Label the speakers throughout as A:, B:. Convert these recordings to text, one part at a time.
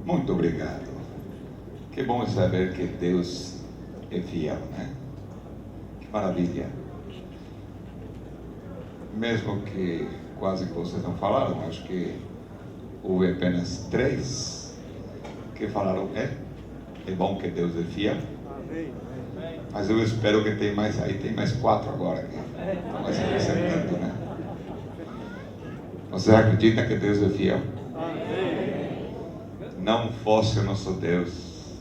A: Muito obrigado. Que bom saber que Deus é fiel, né? Que maravilha. Mesmo que quase que vocês não falaram, acho que houve apenas 3 que falaram, é bom que Deus é fiel. Mas eu espero que tem mais, aí tem mais 4 agora que estão mais acrescentando, né? Você acredita que Deus é fiel? Não fosse o nosso Deus,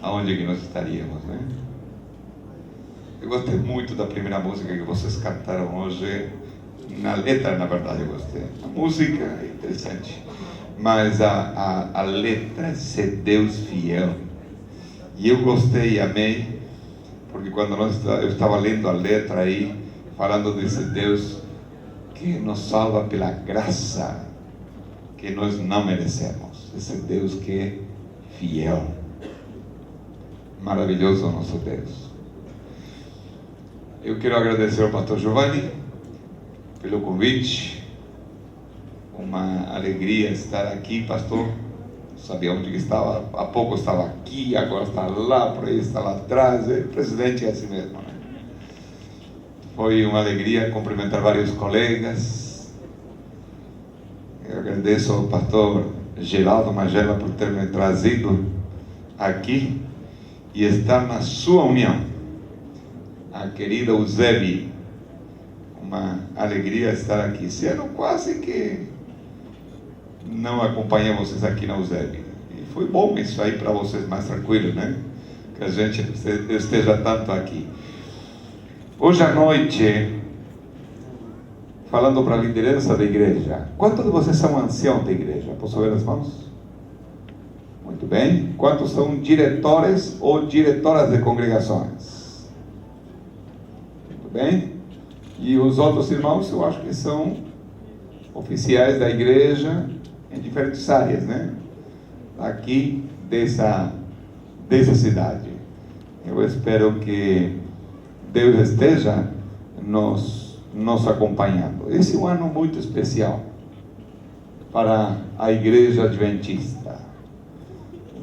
A: aonde que nós estaríamos, né? Eu gostei muito da primeira música que vocês cantaram hoje. Na letra, na verdade, eu gostei. A música é interessante, mas a letra, ser Deus fiel. E eu gostei e amei, porque quando eu estava lendo a letra aí, falando desse Deus que nos salva pela graça que nós não merecemos. Esse Deus que é fiel. Maravilhoso o nosso Deus. Eu quero agradecer ao pastor Giovanni pelo convite. Uma alegria estar aqui, pastor. Sabia onde estava, há pouco estava aqui, agora está lá, por aí está lá atrás. O presidente é assim mesmo, né? Foi uma alegria cumprimentar vários colegas. Eu agradeço ao pastor Geraldo Magela por ter me trazido aqui e estar na sua união. A querida Eusébio, uma alegria estar aqui. Se ano quase que não acompanhei vocês aqui na Eusébio. E foi bom isso aí para vocês, mais tranquilo, né? Que a gente esteja tanto aqui. Hoje à noite, falando para a liderança da igreja. Quantos de vocês são anciãos da igreja? Posso ver as mãos? Muito bem. Quantos são diretores ou diretoras de congregações? Muito bem. E os outros irmãos, eu acho que são oficiais da igreja em diferentes áreas, né? Aqui dessa cidade. Eu espero que Deus esteja nos acompanhando. Esse é um ano muito especial para a igreja adventista.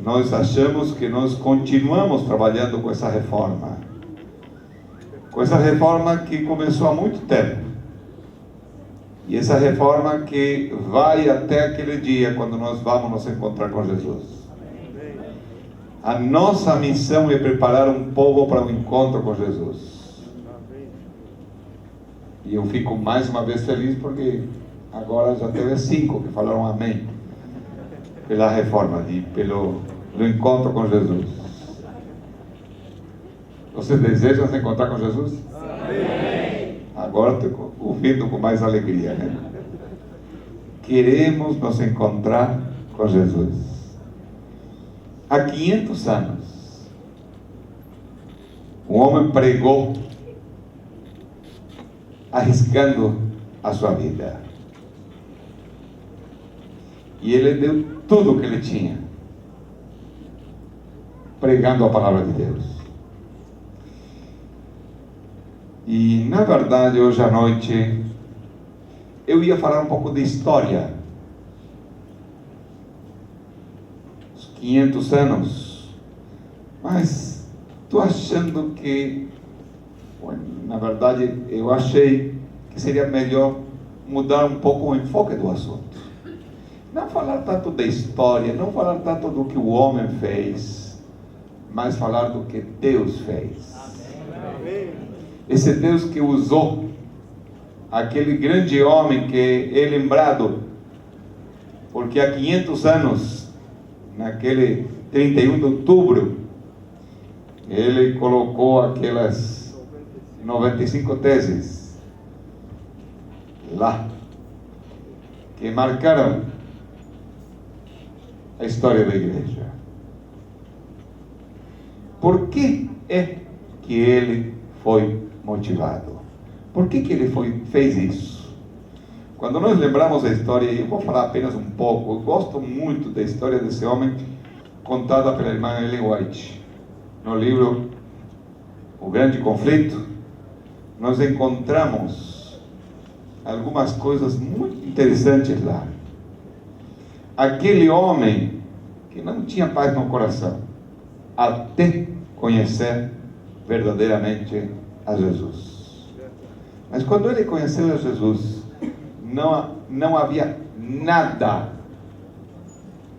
A: Nós achamos que nós continuamos trabalhando com essa reforma. Com essa reforma que começou há muito tempo. E essa reforma que vai até aquele dia quando nós vamos nos encontrar com Jesus. A nossa missão é preparar um povo para o encontro com Jesus. E eu fico mais uma vez feliz porque agora já teve 5 que falaram amém pela reforma, pelo encontro com Jesus. Você deseja se encontrar com Jesus? Amém. Agora estou ouvindo com mais alegria, né? Queremos nos encontrar com Jesus. Há 500 anos, um homem pregou arriscando a sua vida. E ele deu tudo o que ele tinha, pregando a palavra de Deus. E, na verdade, hoje à noite, eu ia falar um pouco de história. Os 500 anos. Mas estou achando que, na verdade, eu achei que seria melhor mudar um pouco o enfoque do assunto. Não falar tanto da história, não falar tanto do que o homem fez, mas falar do que Deus fez. Amém. Esse Deus que usou aquele grande homem que é lembrado, porque há 500 anos, naquele 31 de outubro, ele colocou aquelas 95 teses lá, que marcaram a história da igreja. Por que é que ele foi motivado? Por que ele fez isso? Quando nós lembramos a história, eu vou falar apenas um pouco, eu gosto muito da história desse homem, contada pela irmã Ellen White. No livro O Grande Conflito, nós encontramos algumas coisas muito interessantes lá. Aquele homem que não tinha paz no coração, até conhecer verdadeiramente a Jesus. Mas quando ele conheceu a Jesus, não havia nada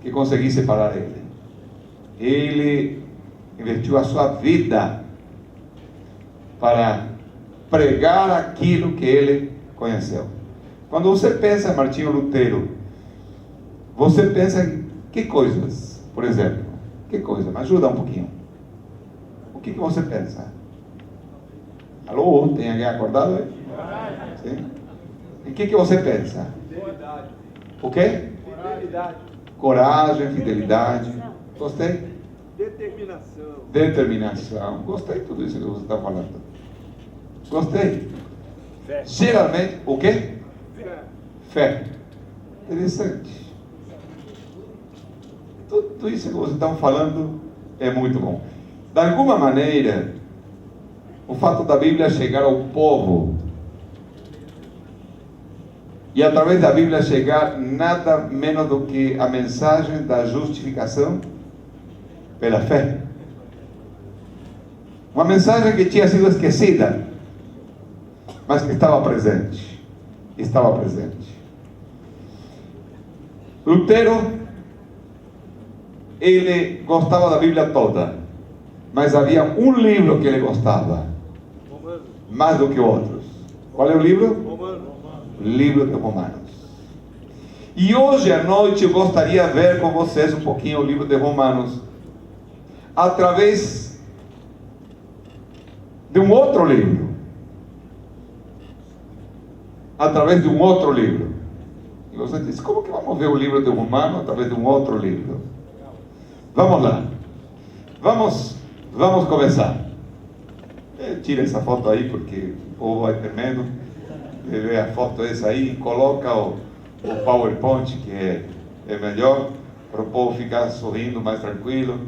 A: que conseguisse parar ele. Ele investiu a sua vida para pregar aquilo que ele conheceu. Quando você pensa em Martinho Lutero, você pensa em que coisas? Por exemplo, que coisa? Me ajuda um pouquinho. O que você pensa? Alô? Tem alguém acordado aí? Sim? Em que você pensa?
B: Fidelidade.
A: O quê?
B: Fidelidade.
A: Coragem, fidelidade. Gostei?
B: Determinação.
A: Determinação. Gostei de tudo isso que você está falando. Gostei.
B: Fé.
A: Geralmente, o quê?
B: Fé.
A: Fé. Interessante. Tudo isso que vocês estão falando é muito bom. De alguma maneira, o fato da Bíblia chegar ao povo e através da Bíblia chegar nada menos do que a mensagem da justificação pela fé. Uma mensagem que tinha sido esquecida, mas que estava presente. Estava presente. Lutero, ele gostava da Bíblia toda, mas havia um livro que ele gostava,
B: Romanos.
A: mais do que outros. Qual é o livro?
B: Romanos.
A: Livro de Romanos. E hoje à noite eu gostaria de ver com vocês um pouquinho o livro de Romanos, através de um outro livro. Através de um outro livro. E você diz, como que vamos ver o livro de Romanos através de um outro livro? Vamos lá. Vamos começar. Tira essa foto aí, porque o povo vai ter medo de ver a foto essa aí. Coloca o PowerPoint, que é melhor, para o povo ficar sorrindo mais tranquilo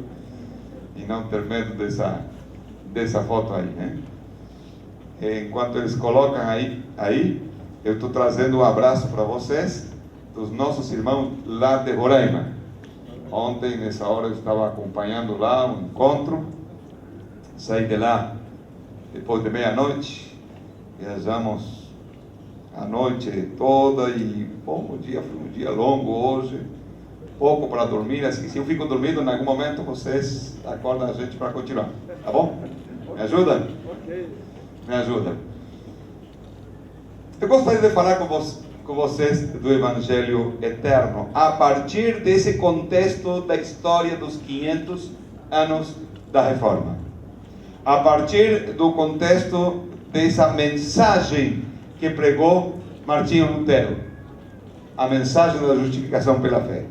A: e não ter medo dessa foto aí, né? Enquanto eles colocam aí, eu estou trazendo um abraço para vocês, dos nossos irmãos lá de Roraima. Ontem, nessa hora, eu estava acompanhando lá um encontro, saí de lá depois de meia-noite, viajamos a noite toda e, bom, o dia foi um dia longo hoje, pouco para dormir, assim, se eu fico dormindo, em algum momento vocês acordam a gente para continuar, tá bom? Me ajuda?
B: Ok.
A: Me ajuda. Eu gostaria de falar com vocês do Evangelho Eterno, a partir desse contexto da história dos 500 anos da Reforma. A partir do contexto dessa mensagem que pregou Martinho Lutero, a mensagem da justificação pela fé.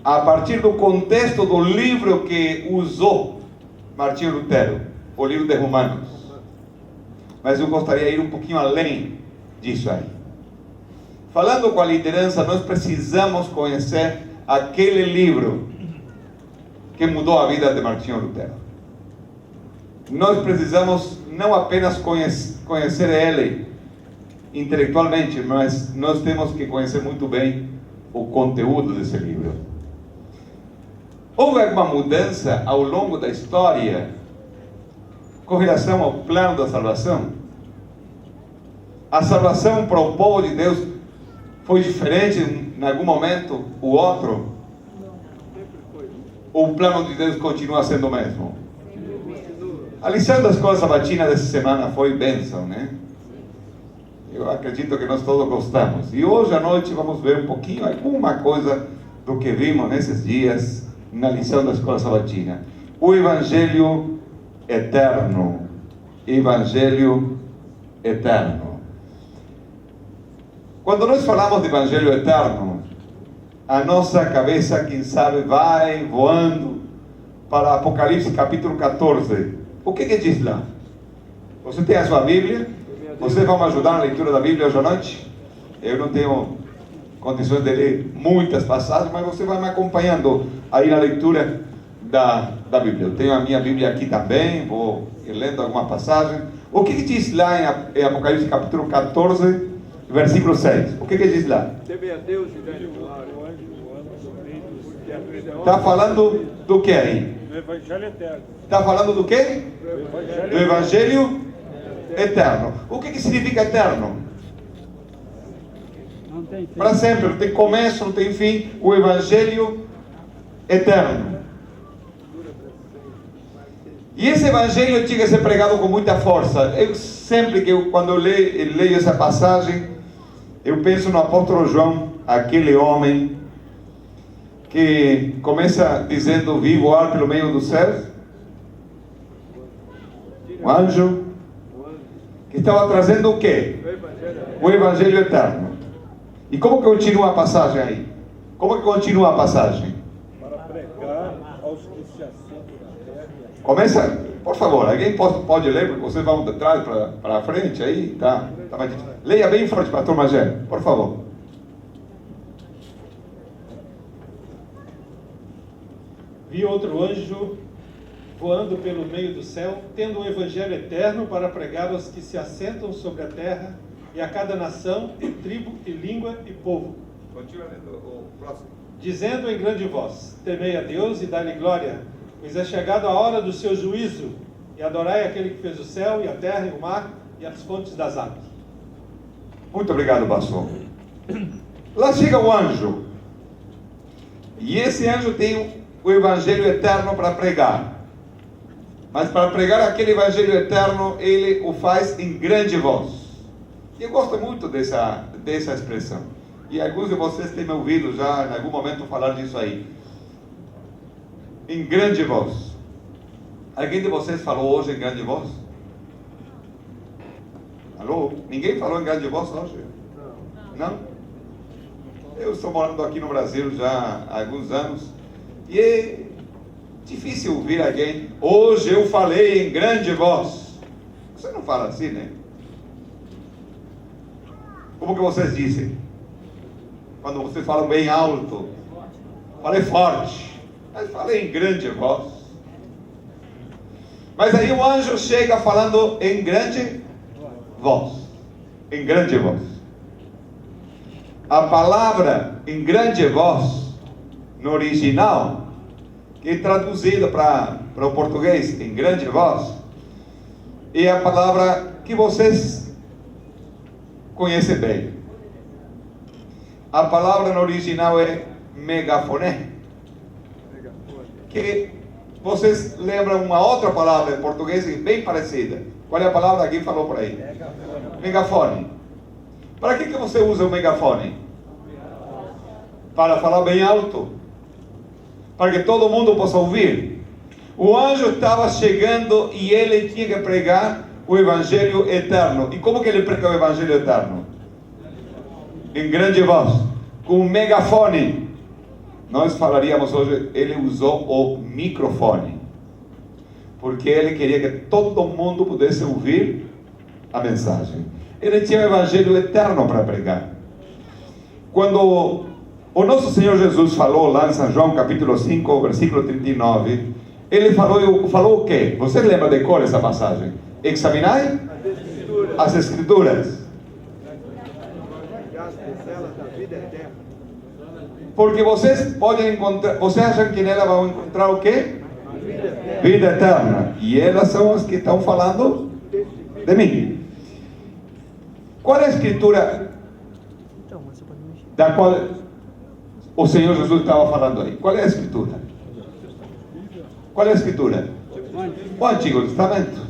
A: A partir do contexto do livro que usou Martinho Lutero, o livro de Romanos. Mas eu gostaria de ir um pouquinho além disso aí. Falando com a liderança, nós precisamos conhecer aquele livro que mudou a vida de Martinho Lutero. Nós precisamos não apenas conhecer ele intelectualmente, mas nós temos que conhecer muito bem o conteúdo desse livro. Houve alguma mudança ao longo da história com relação ao plano da salvação? A salvação para o povo de Deus foi diferente em algum momento, o outro?
B: Sempre foi.
A: Ou o plano de Deus continua sendo o mesmo? A lição da escola sabatina dessa semana foi bênção, né? Eu acredito que nós todos gostamos. E hoje à noite vamos ver um pouquinho, alguma coisa do que vimos nesses dias na lição da escola sabatina. O Evangelho Eterno. Evangelho Eterno. Quando nós falamos de Evangelho Eterno, a nossa cabeça, quem sabe, vai voando para Apocalipse capítulo 14. O que diz lá? Você tem a sua Bíblia? Vocês vão me ajudar na leitura da Bíblia hoje à noite? Eu não tenho condições de ler muitas passagens, mas você vai me acompanhando aí na leitura da Bíblia. Eu tenho a minha Bíblia aqui também, vou ir lendo alguma passagem. O que diz lá em Apocalipse capítulo 14, versículo 6? O que diz lá?
B: Teme a Deus e dá-lhe glória, porque
A: Está falando do que aí?
B: Do Evangelho Eterno.
A: Está falando do quê? Do Evangelho Eterno. O que significa eterno?
C: Não tem fim.
A: Para sempre, não tem começo, não tem fim. O Evangelho Eterno. E esse Evangelho tinha que ser pregado com muita força. Eu sempre quando eu leio essa passagem, eu penso no apóstolo João, aquele homem que começa dizendo: vi voar pelo meio dos céus um anjo que estava trazendo o quê? O Evangelho Eterno. E como que continua a passagem aí? Como que continua a passagem?
B: Para pregar aos que se assentam na terra.
A: Começa, por favor, alguém pode ler, porque vocês vão de trás para frente aí, tá mais difícil. Leia bem forte, pastor Magé, por favor.
D: Vi outro anjo voando pelo meio do céu, tendo um evangelho eterno para pregar aos que se assentam sobre a terra, e a cada nação, e tribo, e língua, e povo.
A: Continua lendo o próximo.
D: Dizendo em grande voz: temei a Deus e dai-lhe glória, pois é chegado a hora do seu juízo, e adorai aquele que fez o céu, e a terra, e o mar, e as fontes das águas.
A: Muito obrigado, pastor. Lá chega o anjo. E esse anjo tem o Evangelho Eterno para pregar. Mas para pregar aquele Evangelho Eterno, ele o faz em grande voz. E eu gosto muito dessa expressão. E alguns de vocês têm me ouvido já em algum momento falar disso aí. Em grande voz. Alguém de vocês falou hoje em grande voz? Alô? Ninguém falou em grande voz hoje? Não? Eu estou morando aqui no Brasil já há alguns anos. E é difícil ouvir alguém: hoje eu falei em grande voz. Você não fala assim, né? Como que vocês dizem? Quando vocês falam bem alto: falei forte, mas falei em grande voz. Mas aí o anjo chega falando em grande voz. Em grande voz. A palavra em grande voz, no original, que é traduzida para o português em grande voz, é a palavra que vocês conhecem bem. A palavra no original é megafoné, que vocês lembram uma outra palavra em português bem parecida. Qual é a palavra que alguém falou por aí? Megafone. Para que você usa o megafone? Para falar bem alto, para que todo mundo possa ouvir. O anjo estava chegando e ele tinha que pregar o Evangelho Eterno. E como que ele prega o Evangelho Eterno? Em grande voz, com um megafone. Nós falaríamos hoje, ele usou o microfone, porque ele queria que todo mundo pudesse ouvir a mensagem. Ele tinha o Evangelho Eterno para pregar. Quando o nosso Senhor Jesus falou lá em São João capítulo 5, versículo 39, ele falou o quê? Você lembra de cor essa passagem? Examinai as Escrituras, porque vocês podem encontrar, vocês acham que nela vão encontrar o quê? Vida eterna. E elas são as que estão falando de mim. Qual é a escritura da qual o Senhor Jesus estava falando aí? Qual é a escritura? Qual é a escritura? O Antigo Testamento.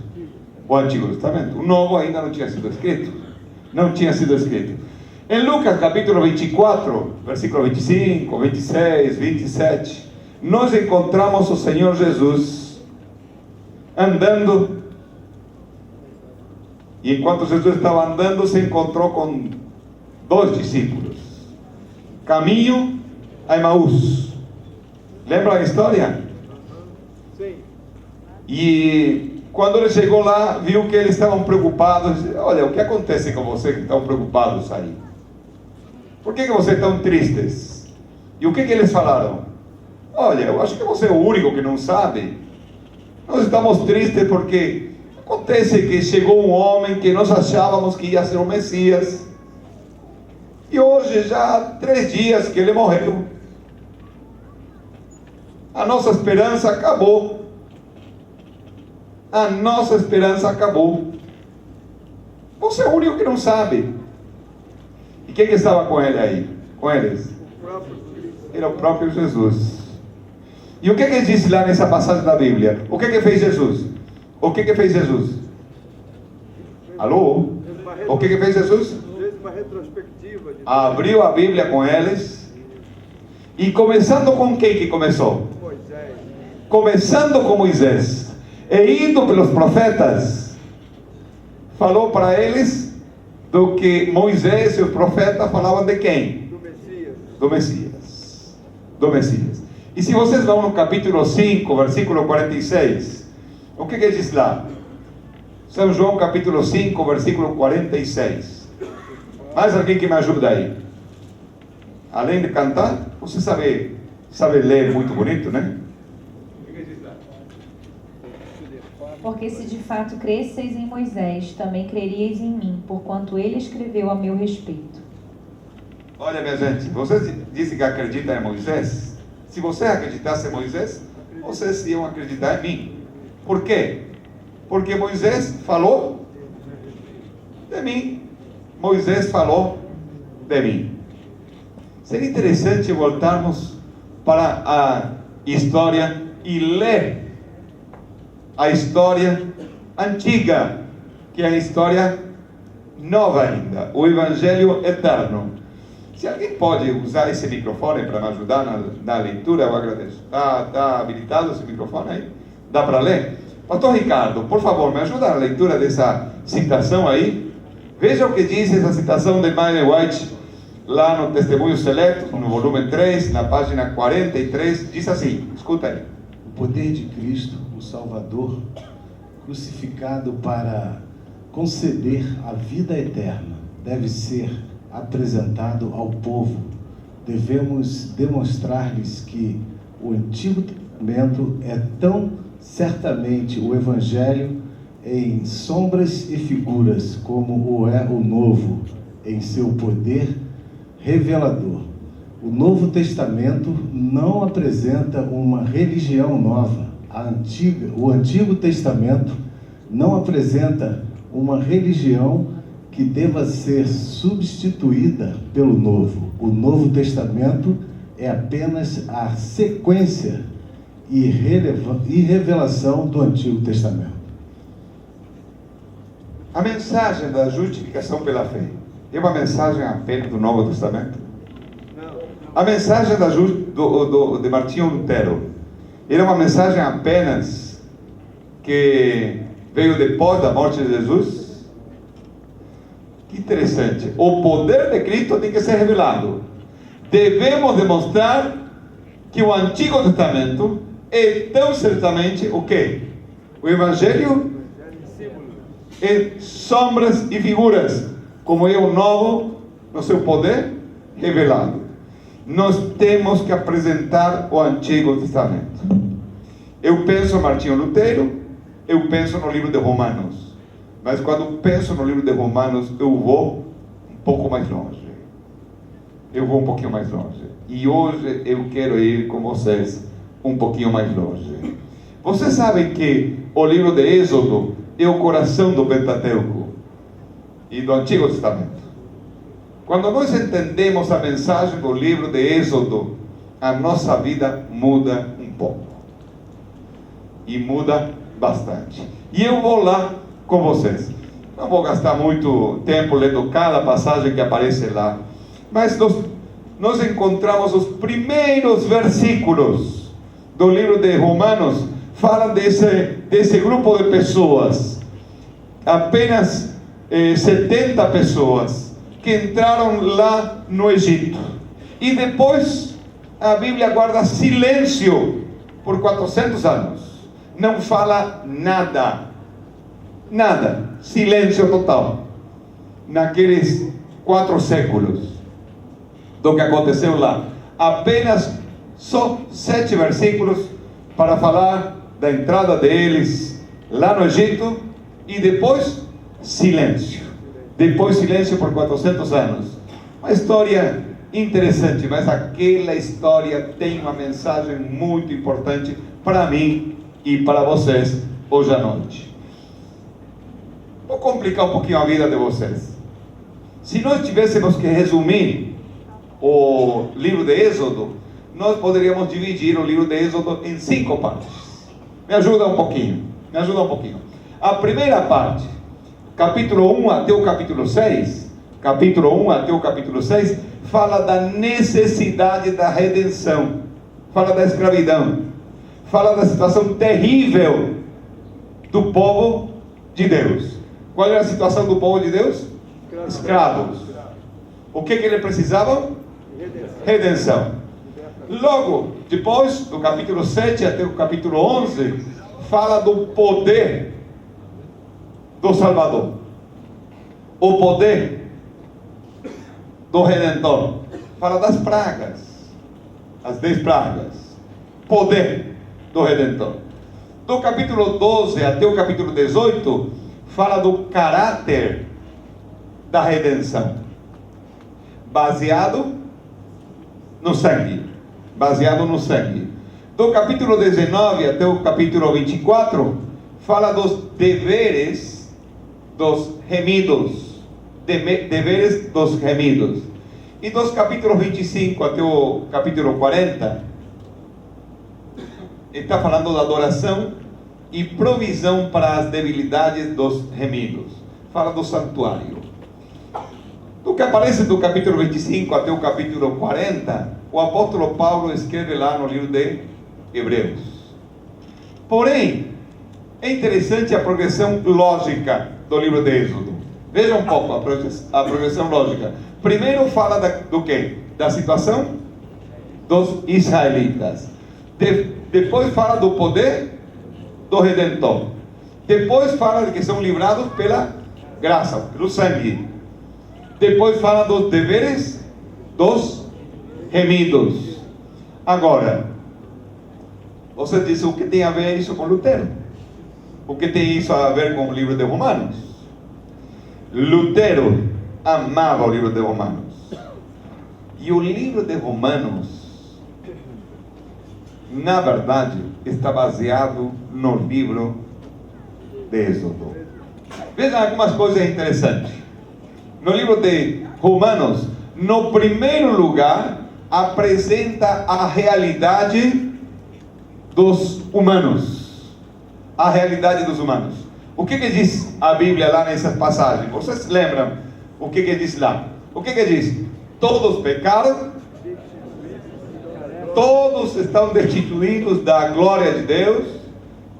A: O Antigo Testamento. O Novo ainda não tinha sido escrito. Não tinha sido escrito. Em Lucas capítulo 24, versículo 25, 26, 27, nós encontramos o Senhor Jesus andando. E enquanto Jesus estava andando, se encontrou com 2 discípulos. Caminho a Emaús. Lembra a história?
B: Sim.
A: E quando ele chegou lá, viu que eles estavam preocupados. Olha, o que acontece com vocês que estão preocupados aí? Por que vocês estão tristes? E o que eles falaram? Olha, eu acho que você é o único que não sabe. Nós estamos tristes porque acontece que chegou um homem que nós achávamos que ia ser o Messias. E hoje já há 3 dias que ele morreu. A nossa esperança acabou. A nossa esperança acabou. Você é o único que não sabe. E quem que estava com ele aí? Com eles? Era o próprio Jesus. E o que que disse lá nessa passagem da Bíblia? O que que fez Jesus? O que que fez Jesus? Alô? O que que fez Jesus?
B: Uma retrospectiva de
A: Abriu a Bíblia com eles. E começando com quem que começou?
B: Moisés.
A: Começando com Moisés. E indo pelos profetas. Falou para eles do que Moisés e os profetas falavam de quem?
B: Do Messias.
A: Do Messias. Do Messias. E se vocês vão no capítulo 5, versículo 46, o que diz lá? São João capítulo 5, versículo 46. Mais alguém que me ajuda aí? Além de cantar, você sabe ler muito bonito, né? O que diz lá?
C: Porque se de fato cresceis em Moisés, também creríeis em mim, porquanto ele escreveu a meu respeito.
A: Olha, minha gente, vocês dizem que acreditam em Moisés? Se você acreditasse em Moisés, vocês iam acreditar em mim. Por quê? Porque Moisés falou de mim. Moisés falou de mim. Seria interessante voltarmos para a história e ler a história antiga, que é a história nova ainda, o Evangelho eterno. Se alguém pode usar esse microfone para me ajudar na leitura, eu agradeço. Está habilitado esse microfone aí? Dá para ler? Pastor Ricardo, por favor, me ajuda na leitura dessa citação aí. Veja o que diz essa citação de Ellen White, lá no Testemunho Seleto, no volume 3, na página 43, diz assim, escuta aí.
E: O poder de Cristo, o Salvador, crucificado para conceder a vida eterna, deve ser apresentado ao povo. Devemos demonstrar-lhes que o Antigo Testamento é tão certamente o Evangelho em sombras e figuras, como o é o Novo, em seu poder revelador. O Novo Testamento não apresenta uma religião nova. O Antigo Testamento não apresenta uma religião que deva ser substituída pelo Novo. O Novo Testamento é apenas a sequência e revelação do Antigo Testamento.
A: A mensagem da justificação pela fé é uma mensagem apenas do Novo Testamento?
B: Não.
A: A mensagem de Martinho Lutero era uma mensagem apenas que veio depois da morte de Jesus? Que interessante. O poder de Cristo tem que ser revelado. Devemos demonstrar que o Antigo Testamento é tão certamente o quê? O Evangelho em sombras e figuras, como é o Novo no seu poder revelado. Nós temos que apresentar o Antigo Testamento. Eu penso em Martinho Lutero, eu penso no livro de Romanos, mas quando penso no livro de Romanos, eu vou um pouco mais longe. Eu vou um pouquinho mais longe. E hoje eu quero ir com vocês um pouquinho mais longe. Vocês sabem que o livro de Êxodo é o coração do Pentateuco e do Antigo Testamento. Quando nós entendemos a mensagem do livro de Êxodo, a nossa vida muda um pouco. E muda bastante. E eu vou lá com vocês. Não vou gastar muito tempo lendo cada passagem que aparece lá. Mas nós encontramos os primeiros versículos do livro de Romanos. Falam desse grupo de pessoas. Apenas 70 pessoas que entraram lá no Egito. E depois a Bíblia guarda silêncio por 400 anos. Não fala nada. Nada. Silêncio total. Naqueles 4 séculos do que aconteceu lá. Apenas só 7 versículos para falar da entrada deles lá no Egito e depois silêncio. Depois silêncio por 400 anos. Uma história interessante, mas aquela história tem uma mensagem muito importante para mim e para vocês hoje à noite. Vou complicar um pouquinho a vida de vocês. Se nós tivéssemos que resumir o livro de Êxodo, nós poderíamos dividir o livro de Êxodo em 5 partes. Me ajuda um pouquinho. A primeira parte, capítulo 1 até o capítulo 6, fala da necessidade da redenção, fala da escravidão, fala da situação terrível do povo de Deus. Qual era a situação do povo de Deus? Escravos. O que eles precisavam? Redenção. Logo, depois, do capítulo 7 até o capítulo 11, fala do poder do Salvador. O poder do Redentor. Fala das pragas. As 10 pragas. Poder do Redentor. Do capítulo 12 até o capítulo 18, fala do caráter da redenção. Baseado no sangue. Do capítulo 19 até o capítulo 24, fala dos deveres dos remidos. Deveres dos remidos. E dos capítulos 25 até o capítulo 40, ele está falando da adoração e provisão para as debilidades dos remidos. Fala do santuário. Do que aparece do capítulo 25 até o capítulo 40, o apóstolo Paulo escreve lá no livro de Hebreus. Porém, é interessante a progressão lógica do livro de Êxodo. Veja um pouco a progressão lógica. Primeiro fala do quê? Da situação dos israelitas. Depois fala do poder do Redentor. Depois fala de que são livrados pela graça, pelo sangue. Depois fala dos deveres dos remidos. Agora, você diz, o que tem a ver isso com Lutero? O que tem isso a ver com o livro de Romanos? Lutero amava o livro de Romanos. E o livro de Romanos, na verdade, está baseado no livro de Êxodo. Vejam algumas coisas interessantes. No livro de Romanos, no primeiro lugar, apresenta a realidade dos humanos. A realidade dos humanos. O que diz a Bíblia lá nessas passagens? Vocês lembram o que diz lá? O que diz? Todos pecaram, todos estão destituídos da glória de Deus,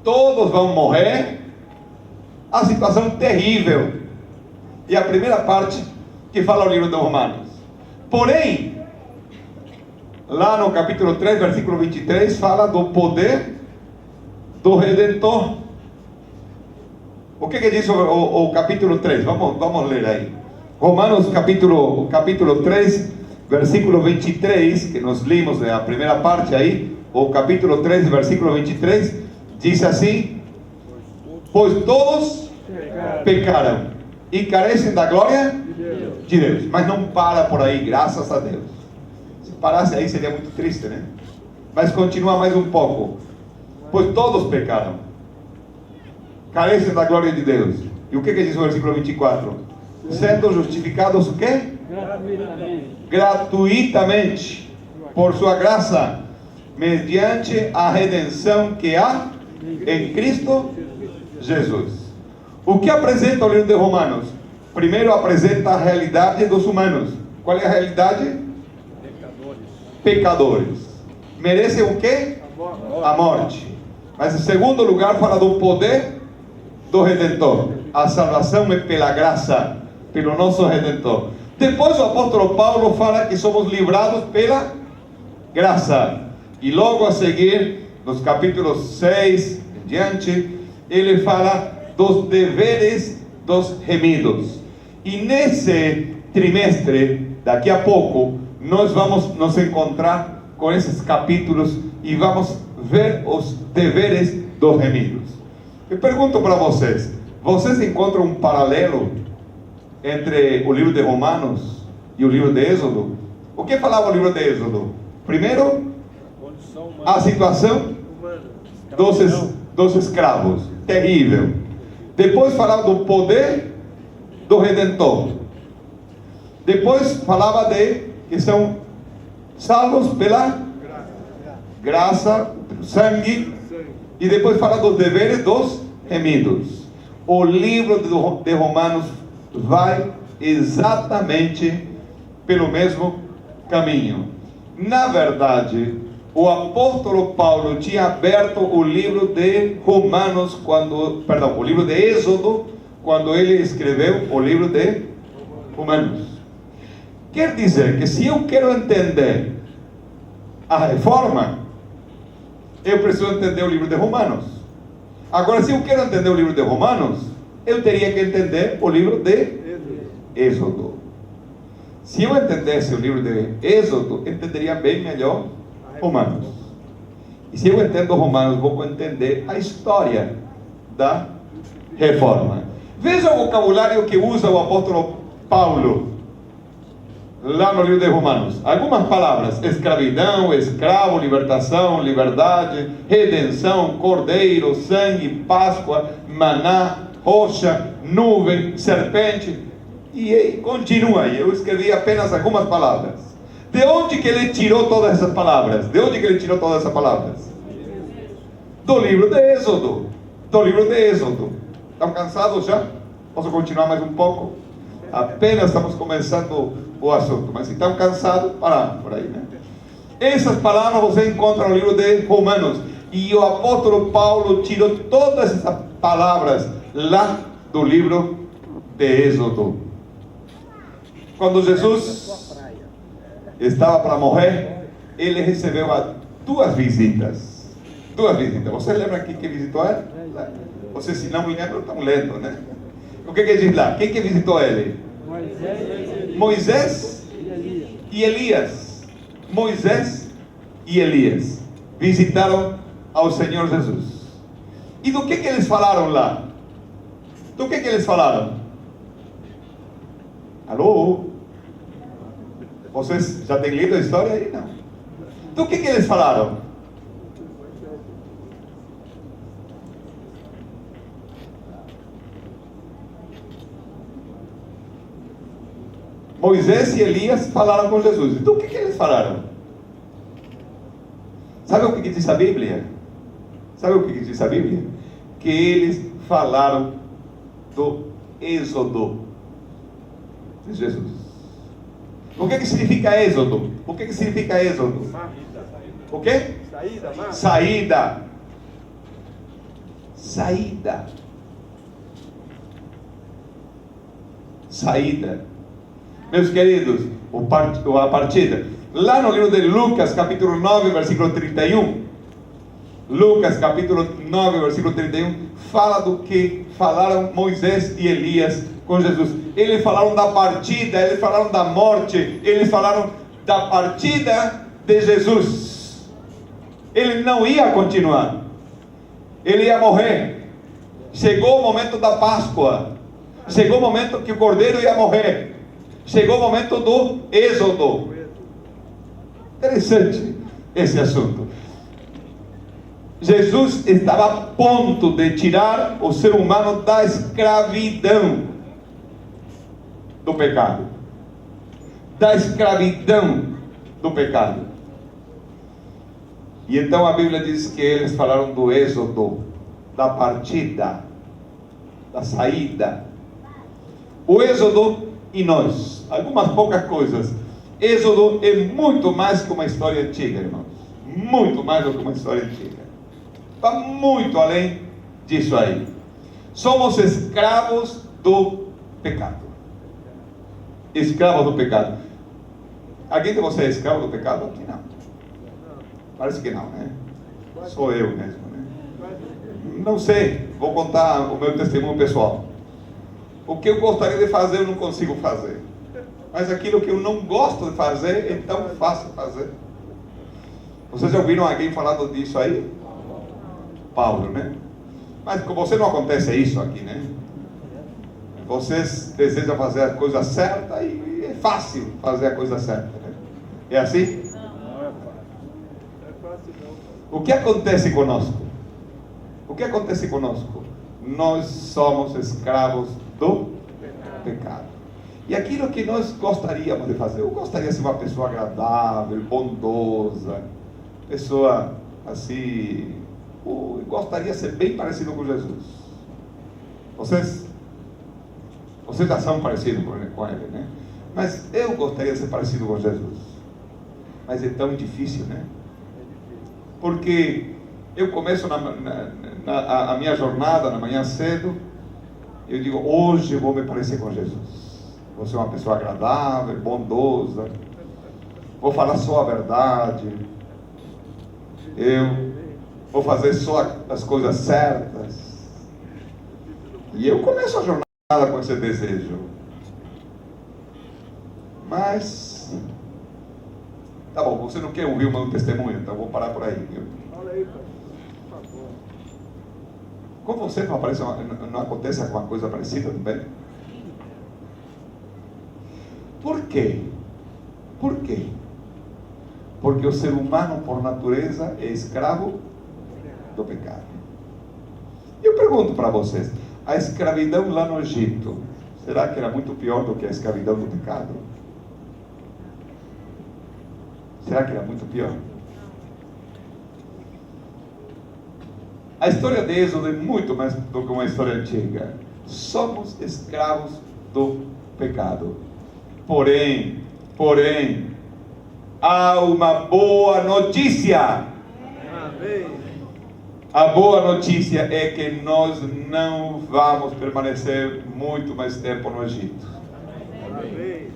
A: todos vão morrer. A situação terrível. E a primeira parte que fala o livro de Romanos. Porém, lá no capítulo 3, versículo 23, fala do poder do Redentor. O que diz o capítulo 3? Vamos ler aí. Romanos capítulo 3, versículo 23, que nós lemos a primeira parte aí, o capítulo 3, versículo 23, diz assim: pois todos pecaram e carecem da glória de Deus. Mas não para por aí, graças a Deus. Se parasse aí seria muito triste, né? Mas continua mais um pouco. Pois todos pecaram, carecem da glória de Deus. E o que diz o versículo 24? Sendo justificados o quê? Gratuitamente, por sua graça, mediante a redenção que há em Cristo Jesus. O que apresenta o livro de Romanos? Primeiro apresenta a realidade dos humanos. Qual é a realidade? Pecadores. Merecem o quê? A morte. Mas em segundo lugar fala do poder do Redentor. A salvação é pela graça, pelo nosso Redentor. Depois o apóstolo Paulo fala que somos livrados pela graça. E logo a seguir, nos capítulos 6 em diante, ele fala dos deveres dos remidos. E nesse trimestre, daqui a pouco, nós vamos nos encontrar com esses capítulos e vamos ver os deveres dos remidos. Eu pergunto para vocês encontram um paralelo entre o livro de Romanos e o livro de Êxodo? O que falava o livro de Êxodo? Primeiro,
B: Condição humana.
A: a situação dos escravos, terrível. Depois falava do poder do Redentor. Depois falava de que são salvos pela graça, sangue. E depois fala dos deveres dos remidos. O livro de Romanos vai exatamente pelo mesmo caminho. Na verdade, o apóstolo Paulo tinha aberto o livro de Romanos o livro de Êxodo, quando ele escreveu o livro de Romanos. Quer dizer que se eu quero entender a reforma, eu preciso entender o livro de Romanos. Agora, se eu quero entender o livro de Romanos, eu teria que entender o livro de Êxodo. Se eu entendesse o livro de Êxodo, entenderia bem melhor Romanos. E se eu entendo Romanos, vou entender a história da reforma. Veja o vocabulário que usa o apóstolo Paulo lá no livro de Romanos. Algumas palavras: escravidão, escravo, libertação, liberdade, redenção, cordeiro, sangue, Páscoa, maná, rocha, nuvem, serpente. E continua aí. Eu escrevi apenas algumas palavras. De onde que ele tirou todas essas palavras? De onde que ele tirou todas essas palavras? Do livro de Êxodo. Do livro de Êxodo. Estão cansados já? Posso continuar mais um pouco? Apenas estamos começando o assunto. Mas se estão cansados, parar por aí, né? Essas palavras você encontra no livro de Romanos. E o apóstolo Paulo tirou todas essas palavras lá do livro de Êxodo. Quando Jesus estava para morrer, ele recebeu duas visitas. Duas visitas. Você lembra quem que visitou ele? Você, se não me lembra, tão lento, né? O que diz lá? Quem que visitou ele? Moisés e Elias. Moisés e Elias visitaram ao Senhor Jesus. E do que eles falaram lá? Do que eles falaram? Alô? Vocês já têm lido a história aí? Não. Do que eles falaram? Moisés e Elias falaram com Jesus. Do que eles falaram? Sabe o que diz a Bíblia? Sabe o que diz a Bíblia? Que eles falaram do Êxodo de Jesus. O que significa Êxodo? O que significa Êxodo? O quê? Saída. Saída. Saída. Meus queridos, a partida. Lá no livro de Lucas, capítulo 9, versículo 31. Lucas, capítulo 9, versículo 31. Fala do que falaram Moisés e Elias com Jesus. Eles falaram da partida, eles falaram da morte, eles falaram da partida de Jesus. Ele não ia continuar, ele ia morrer. Chegou o momento da Páscoa, chegou o momento que o cordeiro ia morrer, chegou o momento do Êxodo. Interessante esse assunto. Jesus estava a ponto de tirar o ser humano da escravidão do pecado. Da escravidão do pecado. E então a Bíblia diz que eles falaram do Êxodo, da partida, da saída. O Êxodo e nós. Algumas poucas coisas. Êxodo é muito mais que uma história antiga, irmãos. Muito mais do que uma história antiga. Está muito além disso aí. Somos escravos do pecado. Escravos do pecado. Alguém de vocês é escravo do pecado? Aqui não. Parece que não, né? Sou eu mesmo, né? Não sei. Vou contar o meu testemunho pessoal. O que eu gostaria de fazer, eu não consigo fazer. Mas aquilo que eu não gosto de fazer, é tão fácil fazer. Vocês já ouviram alguém falando disso aí? Paulo, né? Mas com você não acontece isso aqui, né? Vocês desejam fazer a coisa certa e é fácil fazer a coisa certa, né? É assim?
B: Não é fácil. É fácil não.
A: O que acontece conosco? O que acontece conosco? Nós somos escravos do pecado. E aquilo que nós gostaríamos de fazer, eu gostaria de ser uma pessoa agradável, bondosa, pessoa assim, eu gostaria de ser bem parecido com Jesus. Vocês já são parecidos com ele, né? Mas eu gostaria de ser parecido com Jesus. Mas é tão difícil, né? Porque eu começo a minha jornada na manhã cedo, eu digo, hoje eu vou me parecer com Jesus. Vou ser uma pessoa agradável, bondosa, vou falar só a verdade, eu vou fazer só as coisas certas. E eu começo a jornada com esse desejo. Mas, tá bom, você não quer ouvir o meu testemunho, então eu vou parar por aí.
B: Fala aí, por favor.
A: Com você não acontece alguma coisa parecida também? Por quê? Por quê? Porque o ser humano, por natureza, é escravo do pecado. Eu pergunto para vocês, a escravidão lá no Egito, será que era muito pior do que a escravidão do pecado? Será que era muito pior? A história de Êxodo é muito mais do que uma história antiga. Somos escravos do pecado. Porém, há uma boa notícia.
B: Amém.
A: A boa notícia é que nós não vamos permanecer muito mais tempo no Egito.
B: Amém.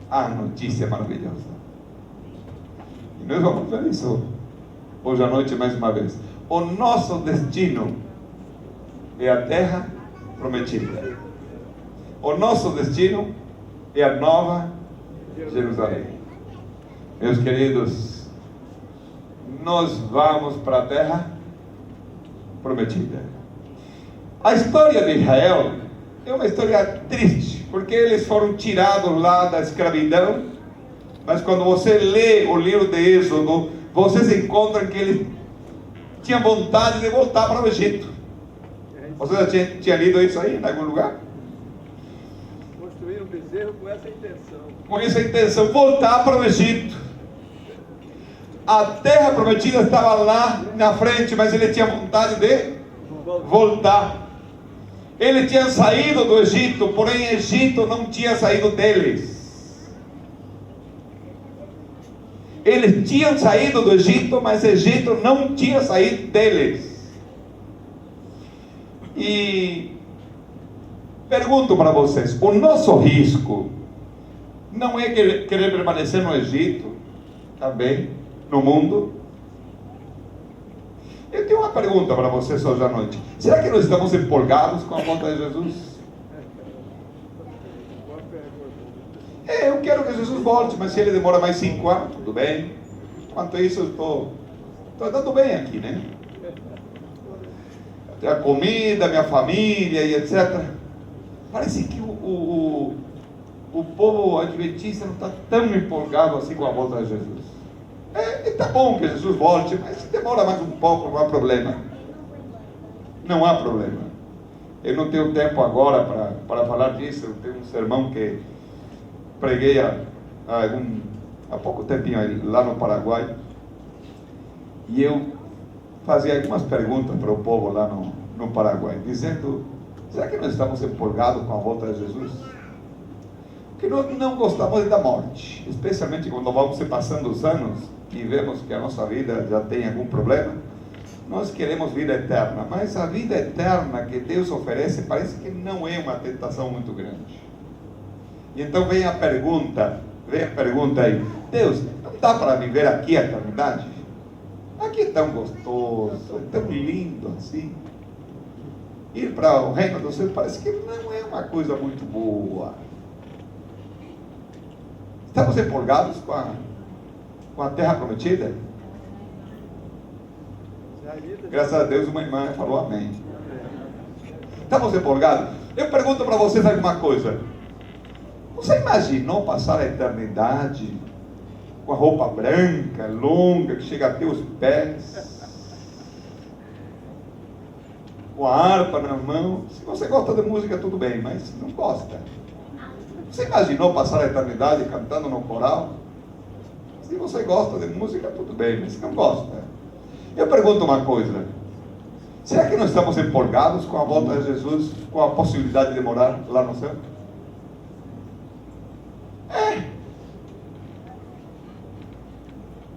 A: A notícia maravilhosa. E nós vamos ver isso hoje à noite mais uma vez. O nosso destino é a terra prometida. O nosso destino é a nova Jerusalém. Meus queridos, nós vamos para a terra prometida. A história de Israel é uma história triste, porque eles foram tirados lá da escravidão, mas quando você lê o livro de Êxodo, vocês encontram que eles tinham vontade de voltar para o Egito. Você já tinha lido isso aí em algum lugar?
B: Construir um bezerro com essa intenção.
A: Com essa intenção, voltar para o Egito. A terra prometida estava lá na frente, mas ele tinha vontade de voltar. Ele tinha saído do Egito, porém Egito não tinha saído deles. Eles tinham saído do Egito, mas Egito não tinha saído deles. E pergunto para vocês, o nosso risco não é querer permanecer no Egito, também, no mundo? Eu tenho uma pergunta para vocês hoje à noite. Será que nós estamos empolgados com a volta de Jesus? Eu quero que Jesus volte, mas se ele demora mais 5 anos, tudo bem. Enquanto isso, eu estou dando bem aqui, né? A comida, minha família e etc. Parece que o povo adventista não está tão empolgado assim com a volta de Jesus. Está bom que Jesus volte, mas se demora mais um pouco, não há problema. Não há problema. Eu não tenho tempo agora para falar disso. Eu tenho um sermão que preguei há pouco tempinho lá no Paraguai. E eu fazia algumas perguntas para o povo lá no Paraguai, dizendo, será que nós estamos empolgados com a volta de Jesus? Porque nós não gostamos da morte, especialmente quando vamos se passando os anos e vemos que a nossa vida já tem algum problema. Nós queremos vida eterna, mas a vida eterna que Deus oferece parece que não é uma tentação muito grande. E então vem a pergunta aí, Deus, não dá para viver aqui a eternidade? Aqui é tão gostoso, é tão lindo assim. Ir para o reino do céu parece que não é uma coisa muito boa. Estamos empolgados com a terra prometida? Graças a Deus uma irmã falou amém. Estamos empolgados? Eu pergunto para vocês alguma coisa. Você imaginou passar a eternidade com a roupa branca, longa, que chega até os pés, com a harpa na mão? Se você gosta de música, tudo bem, mas se não gosta, você imaginou passar a eternidade cantando no coral? Se você gosta de música, tudo bem, mas se não gosta. Eu pergunto uma coisa: será que nós estamos empolgados com a volta de Jesus, com a possibilidade de morar lá no céu?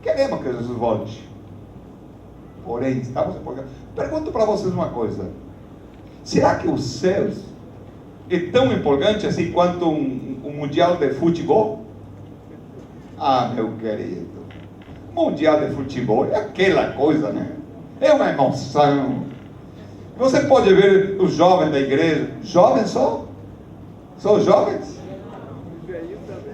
A: Queremos que Jesus volte. Porém, estamos empolgados. Pergunto para vocês uma coisa: será que os céus é tão empolgante assim quanto um mundial de futebol? Ah, meu querido, mundial de futebol é aquela coisa, né? É uma emoção. Você pode ver os jovens da igreja. Jovens só? São jovens?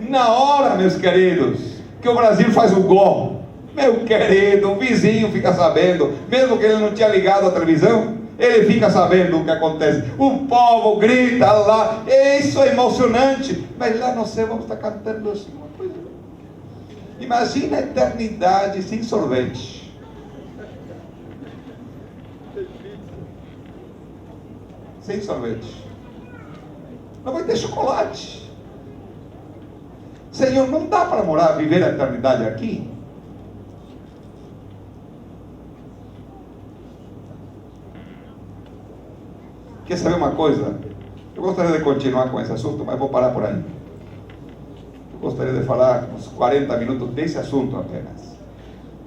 A: Na hora, meus queridos, que o Brasil faz o gol, meu querido, o vizinho fica sabendo, mesmo que ele não tinha ligado a televisão, ele fica sabendo o que acontece. O povo grita lá, isso é emocionante. Mas lá no céu vamos estar cantando assim uma coisa. Imagina a eternidade sem sorvete. Sem sorvete. Não vai ter chocolate. Senhor, não dá para morar, viver a eternidade aqui? Quer saber uma coisa? Eu gostaria de continuar com esse assunto, mas vou parar por aí. Eu gostaria de falar uns 40 minutos desse assunto apenas.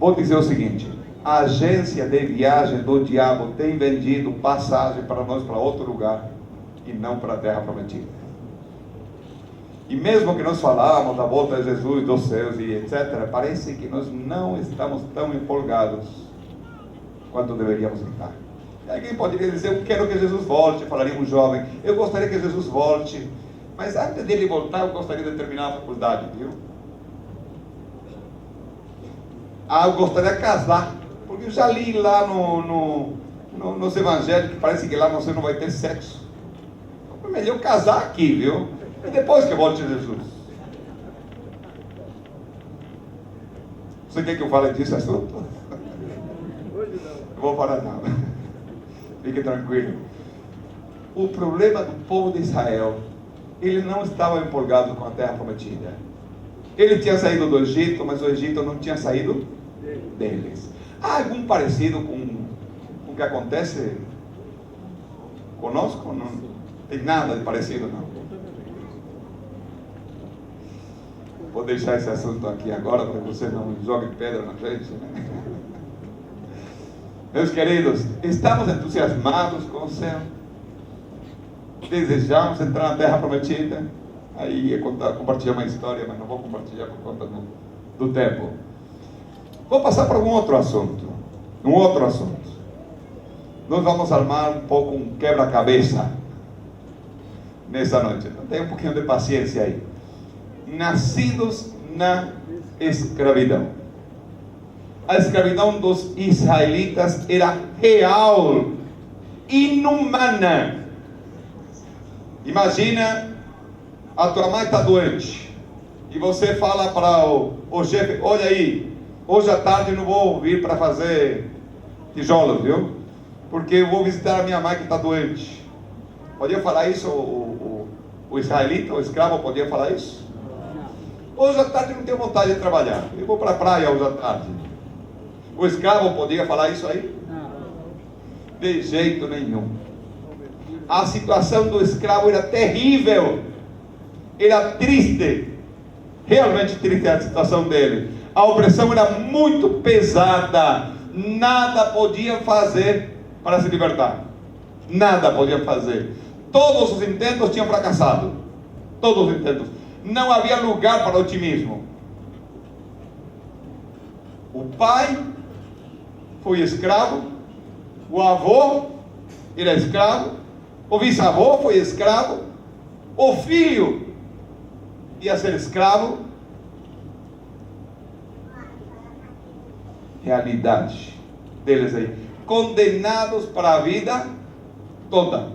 A: Vou dizer o seguinte: a agência de viagem do diabo tem vendido passagem para nós para outro lugar e não para a terra prometida. E mesmo que nós falamos da volta de Jesus, dos céus e etc., parece que nós não estamos tão empolgados quanto deveríamos estar. Alguém poderia dizer: eu quero que Jesus volte. Falaria um jovem: eu gostaria que Jesus volte, mas antes dele voltar eu gostaria de terminar a faculdade, viu? Eu gostaria de casar, porque eu já li lá nos evangelhos que parece que lá você não vai ter sexo. É melhor casar aqui, viu? E depois que volte Jesus. Você quer que eu fale disso assunto? Eu vou falar não. Fique tranquilo. O problema do povo de Israel, ele não estava empolgado com a terra prometida. Ele tinha saído do Egito, mas o Egito não tinha saído deles. Há algum parecido com o que acontece conosco? Não tem nada de parecido, não. Vou deixar esse assunto aqui agora para que você não jogue pedra na gente, né? Meus queridos, estamos entusiasmados com o céu? Desejamos entrar na terra prometida? Aí ia compartilhar uma história, mas não vou compartilhar por conta do tempo. Vou passar para um outro assunto. Nós vamos armar um pouco um quebra-cabeça nessa noite. Então tenha um pouquinho de paciência aí. Nascidos na escravidão. A escravidão dos israelitas era real, inumana. Imagina, a tua mãe está doente e você fala para o chefe: olha aí, hoje à tarde não vou vir para fazer tijolos, viu? Porque eu vou visitar a minha mãe que está doente. Podia falar isso o israelita, o escravo podia falar isso? Hoje à tarde não tenho vontade de trabalhar, eu vou para a praia hoje à tarde. O escravo podia falar isso aí? De jeito nenhum. A situação do escravo era terrível, era triste, realmente triste a situação dele. A opressão era muito pesada, nada podia fazer para se libertar, nada podia fazer. Todos os intentos tinham fracassado, todos os intentos. Não havia lugar para otimismo. O pai foi escravo, o avô era escravo, o bisavô foi escravo, o filho ia ser escravo. Realidade deles aí, condenados para a vida toda,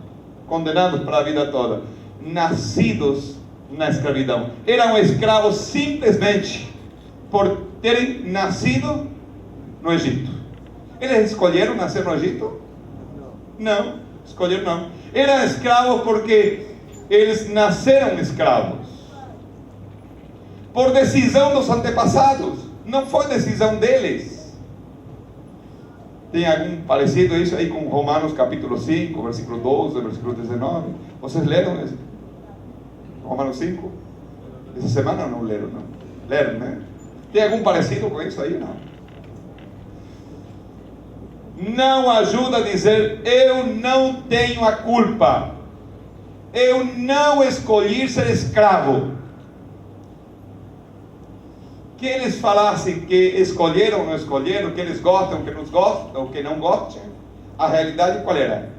A: nascidos na escravidão. Eram escravos simplesmente por terem nascido no Egito. Eles escolheram nascer no Egito? Não, escolheram não. Eram escravos porque eles nasceram escravos. Por decisão dos antepassados. Não foi decisão deles. Tem algum parecido isso aí com Romanos capítulo 5, versículo 12, versículo 19? Vocês leram isso? Romanos 5? Essa semana não leram, não? Leram, né? Tem algum parecido com isso aí? Não. Não ajuda a dizer, eu não tenho a culpa. Eu não escolhi ser escravo. Que eles falassem que escolheram ou não escolheram, que eles gostam, que não gostam, ou que não gostam, a realidade qual era?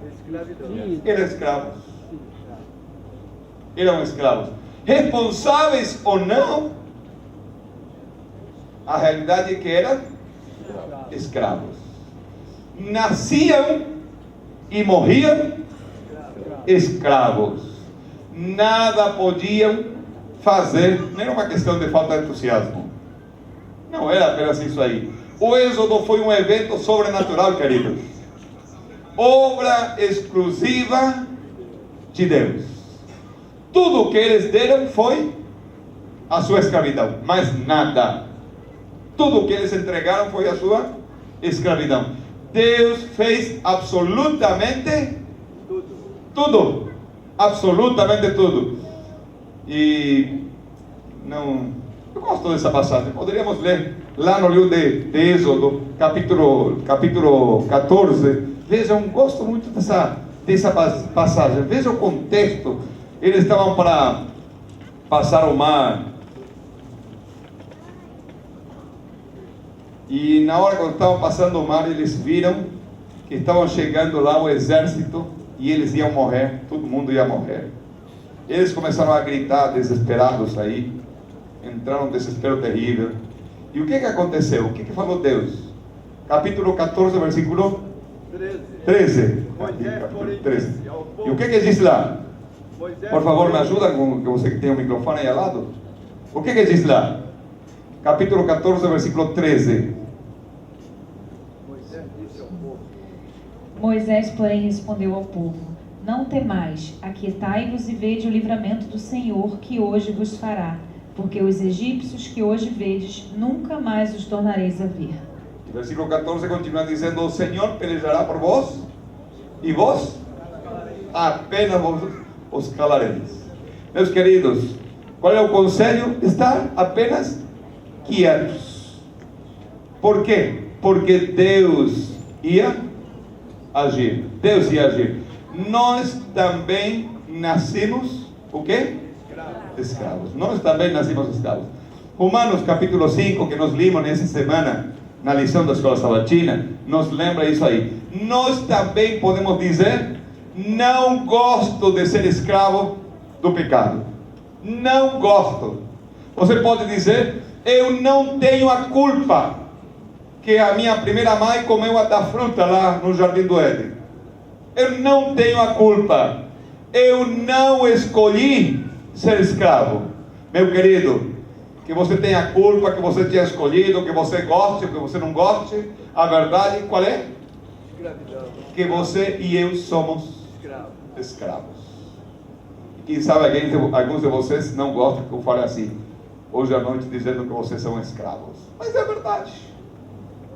A: Eram escravos. Eram escravos. Responsáveis ou não, a realidade é que eram escravos. Nasciam e morriam escravos. Nada podiam fazer. Não era uma questão de falta de entusiasmo. Não era apenas isso aí. O êxodo foi um evento sobrenatural, queridos. Obra exclusiva de Deus. Tudo o que eles deram foi a sua escravidão. Mais nada. Tudo o que eles entregaram foi a sua escravidão. Deus fez absolutamente tudo. Absolutamente tudo. E não... Eu gosto dessa passagem. Poderíamos ler lá no livro de Êxodo, capítulo 14. Vejam, gosto muito dessa passagem. Veja o contexto. Eles estavam para passar o mar. E na hora que estavam passando o mar, eles viram que estavam chegando lá o exército e eles iam morrer. Todo mundo ia morrer. Eles começaram a gritar desesperados aí. Entraram num desespero terrível. E o que aconteceu? O que falou Deus? Capítulo 14, versículo 13. Capítulo 13. E o que diz lá? Por favor, me ajuda com você que tem o microfone aí ao lado. O que diz lá? Capítulo 14, versículo 13.
C: Moisés, porém, respondeu ao povo: não temais, aquietai-vos e vede o livramento do Senhor que hoje vos fará. Porque os egípcios que hoje vedes, nunca mais os tornareis a ver.
A: Versículo 14 continua dizendo: o Senhor pelejará por vós, e vós apenas os calareis. Meus queridos, qual é o conselho? Estar apenas quietos. Por quê? Porque Deus ia agir. Deus ia agir. Nós também nascemos, o quê? Escravos. Nós também nascemos escravos. Romanos capítulo 5, que nós limos nessa semana, na lição da escola sabatina, nos lembra isso aí. Nós também podemos dizer: não gosto de ser escravo do pecado. Não gosto. Você pode dizer: eu não tenho a culpa que a minha primeira mãe comeu a da fruta lá no jardim do Éden. Eu não tenho a culpa. Eu não escolhi ser escravo. Meu querido, que você tenha culpa, que você tenha escolhido, que você goste, que você não goste, a verdade qual é? Escravidão. Que você e eu somos escravos. Quem sabe alguns de vocês não gostam que eu fale assim hoje à noite, dizendo que vocês são escravos. Mas é verdade.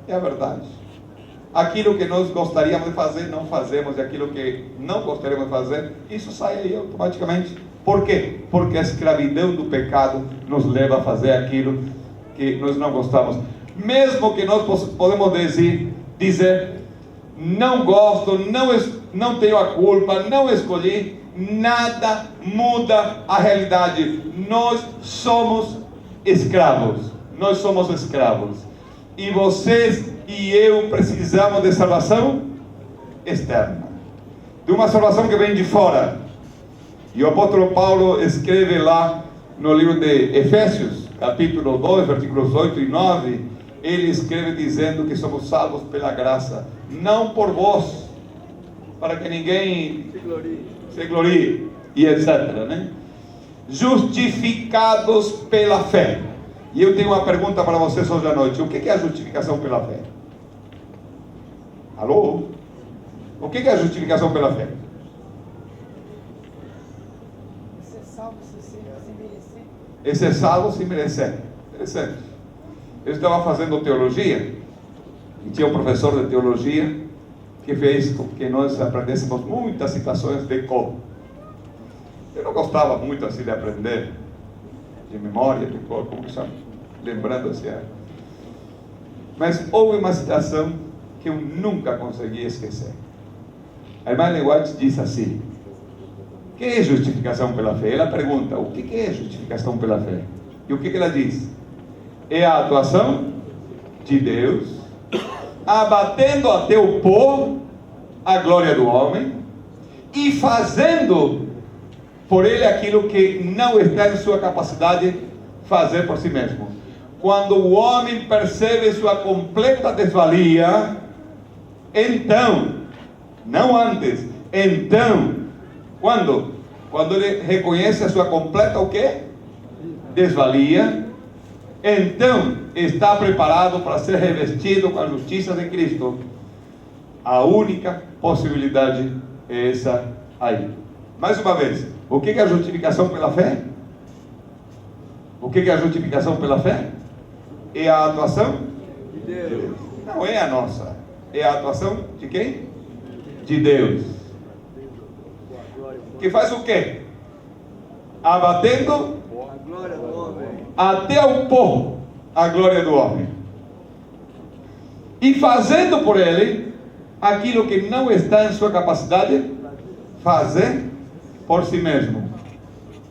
A: É verdade. Aquilo que nós gostaríamos de fazer, não fazemos. E aquilo que não gostaríamos de fazer, isso sai aí automaticamente. Por quê? Porque a escravidão do pecado nos leva a fazer aquilo que nós não gostamos. Mesmo que nós podemos dizer não gosto, não tenho a culpa, não escolhi, nada muda a realidade. Nós somos escravos. Nós somos escravos. E vocês e eu precisamos de salvação externa. De uma salvação que vem de fora. E o apóstolo Paulo escreve lá no livro de Efésios, capítulo 2, versículos 8 e 9, ele escreve dizendo que somos salvos pela graça, não por vós, para que ninguém se glorie, e etc. Né? justificados pela fé. E eu tenho uma pergunta para vocês hoje à noite: o que é a justificação pela fé? Alô? O que é a justificação pela fé?
F: Ser salvo sem merecer.
A: É ser salvo sem merecer. Interessante. Eu estava fazendo teologia e tinha um professor de teologia que fez com que nós aprendêssemos muitas citações de cor. Eu não gostava muito assim de aprender de memória, de cor, como que chama? Lembrando assim. Mas houve uma citação que eu nunca consegui esquecer. A irmã Ellen White diz assim: o que é justificação pela fé? Ela pergunta: o que é justificação pela fé? E o que ela diz? É a atuação de Deus abatendo até o pó a glória do homem e fazendo por ele aquilo que não está em sua capacidade de fazer por si mesmo. Quando o homem percebe sua completa desvalia, então, não antes, então, quando ele reconhece a sua completa o quê? Desvalia, então está preparado para ser revestido com a justiça de Cristo. A única possibilidade é essa aí. Mais uma vez, o que é a justificação pela fé? O que é a justificação pela fé? É a atuação de Deus. Não é a nossa. É a atuação de quem? De Deus. Que faz o quê? Abatendo até o pó a glória do homem. E fazendo por ele aquilo que não está em sua capacidade de fazer por si mesmo.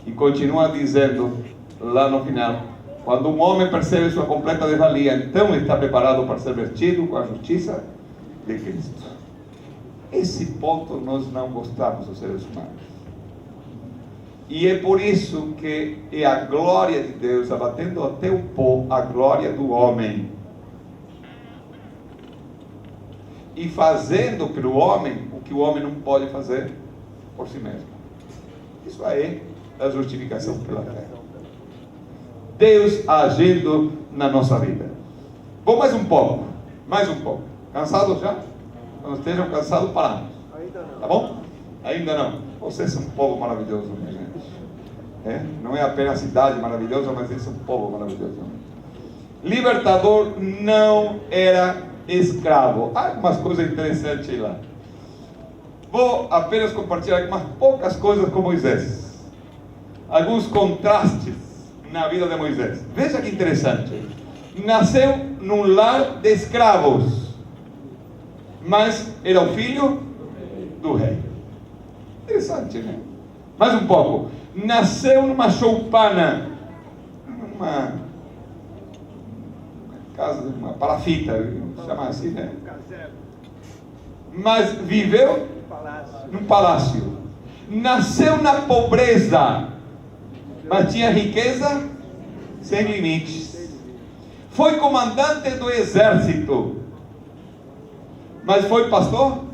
A: E continua dizendo lá no final: quando um homem percebe sua completa desvalia, então está preparado para ser vestido com a justiça de Cristo. Esse ponto nós não gostamos, os seres humanos. E é por isso que é a glória de Deus abatendo até o pó a glória do homem. E fazendo pelo homem o que o homem não pode fazer por si mesmo. Isso aí é a justificação pela fé. Deus agindo na nossa vida. Vou mais um pouco. Cansados já? Quando estejam cansados, paramos. Tá bom? Ainda não. Vocês são um povo maravilhoso, minha gente. Não é apenas a cidade maravilhosa, mas esse é um povo maravilhoso. Libertador não era escravo. Há algumas coisas interessantes lá. Vou apenas compartilhar algumas poucas coisas com Moisés. Alguns contrastes na vida de Moisés. Veja que interessante. Nasceu num lar de escravos, mas era o filho do rei. Interessante, né? Mais um pouco. Nasceu numa choupana, numa casa, uma palafita, chama assim, né? Mas viveu num palácio. Nasceu na pobreza, mas tinha riqueza sem limites. Foi comandante do exército, mas foi pastor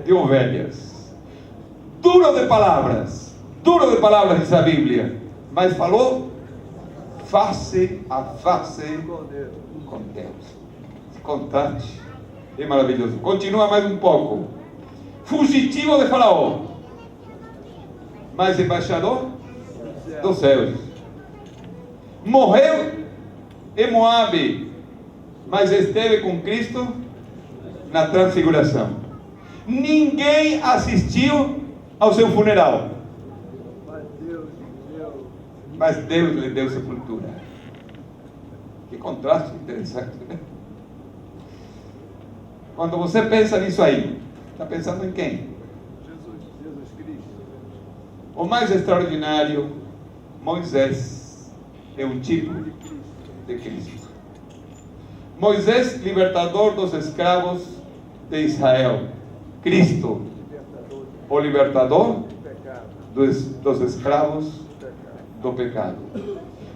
A: de ovelhas. Duro de palavras, diz a Bíblia, mas falou face a face com Deus. Esse contraste é maravilhoso. Continua mais um pouco. Fugitivo de Faraó, mas embaixador dos céus. Morreu em Moabe, mas esteve com Cristo na transfiguração. Ninguém assistiu ao seu funeral, mas Deus lhe deu sepultura. Que contraste interessante, né? Quando você pensa nisso aí, está pensando em quem? Jesus Cristo. O mais extraordinário, Moisés é um tipo de Cristo. Moisés, libertador dos escravos de Israel. Cristo, o libertador dos escravos do pecado.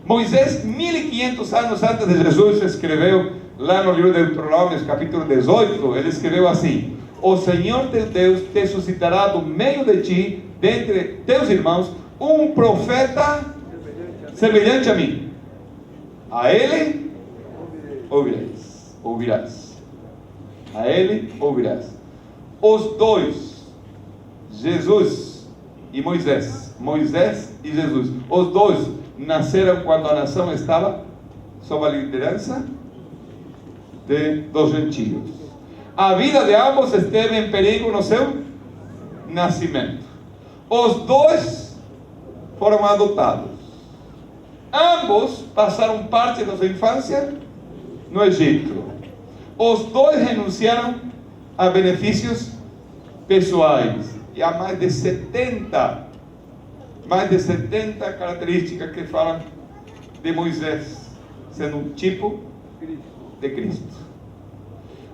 A: Moisés, 1500 anos antes de Jesus, escreveu lá no livro de Deuteronômio, capítulo 18, ele escreveu assim: o Senhor teu Deus te suscitará do meio de ti, dentre teus irmãos, um profeta semelhante a mim. A ele ouvirás. A ele ouvirás. Os dois, Jesus e Moisés e Jesus, os dois nasceram quando a nação estava sob a liderança dos gentios. A vida de ambos esteve em perigo no seu nascimento. Os dois foram adotados. Ambos passaram parte da sua infância no Egito. Os dois renunciaram a benefícios pessoais. E há mais de 70 características que falam de Moisés sendo um tipo de Cristo.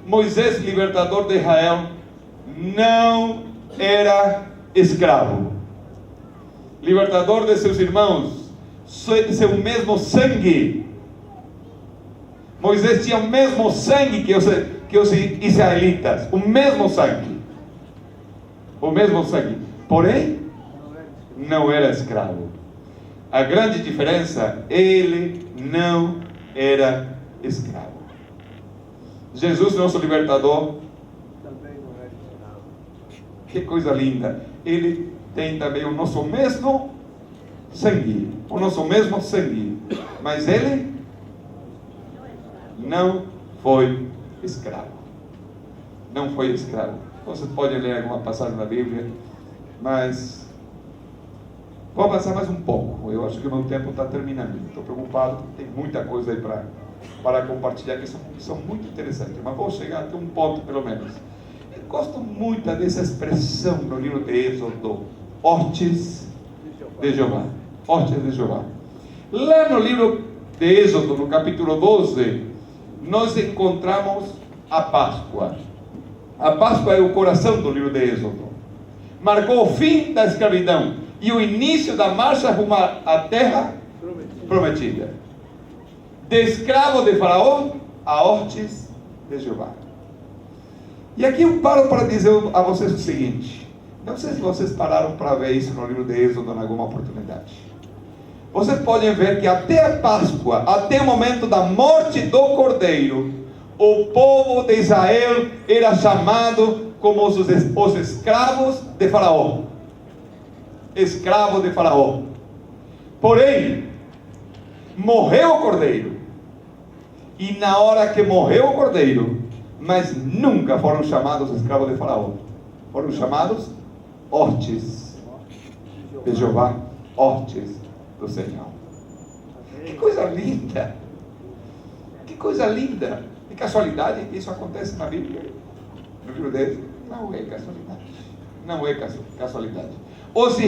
A: Moisés, libertador de Israel, não era escravo. Libertador de seus irmãos, seu mesmo sangue. Moisés tinha o mesmo sangue que os israelitas, o mesmo sangue. Porém, não era escravo. A grande diferença, ele não era escravo. Jesus, nosso libertador, também não era escravo. Que coisa linda! Ele tem também o nosso mesmo sangue, mas ele não foi escravo. Vocês podem ler alguma passagem na Bíblia, mas vou passar mais um pouco. Eu acho que o meu tempo está terminando. Estou preocupado, tem muita coisa aí para compartilhar que são muito interessantes, mas vou chegar até um ponto pelo menos. Eu gosto muito dessa expressão no livro de Êxodo, hostes de Jeová. Lá no livro de Êxodo, no capítulo 12, nós encontramos a Páscoa. A Páscoa é o coração do livro de Êxodo. Marcou o fim da escravidão e o início da marcha rumo à terra prometida. De escravo de Faraó a hostes de Jeová. E aqui eu paro para dizer a vocês o seguinte. Não sei se vocês pararam para ver isso no livro de Êxodo em alguma oportunidade. Vocês podem ver que até a Páscoa, até o momento da morte do Cordeiro, o povo de Israel era chamado como os escravos de Faraó. Escravo de Faraó. Porém, morreu o Cordeiro. E na hora que morreu o Cordeiro, mas nunca foram chamados escravos de Faraó. Foram chamados hostes de Jeová, hostes do Senhor. Que coisa linda! Que coisa linda! De casualidade, isso acontece na Bíblia? No livro deles? Não é casualidade. Não é casualidade. Os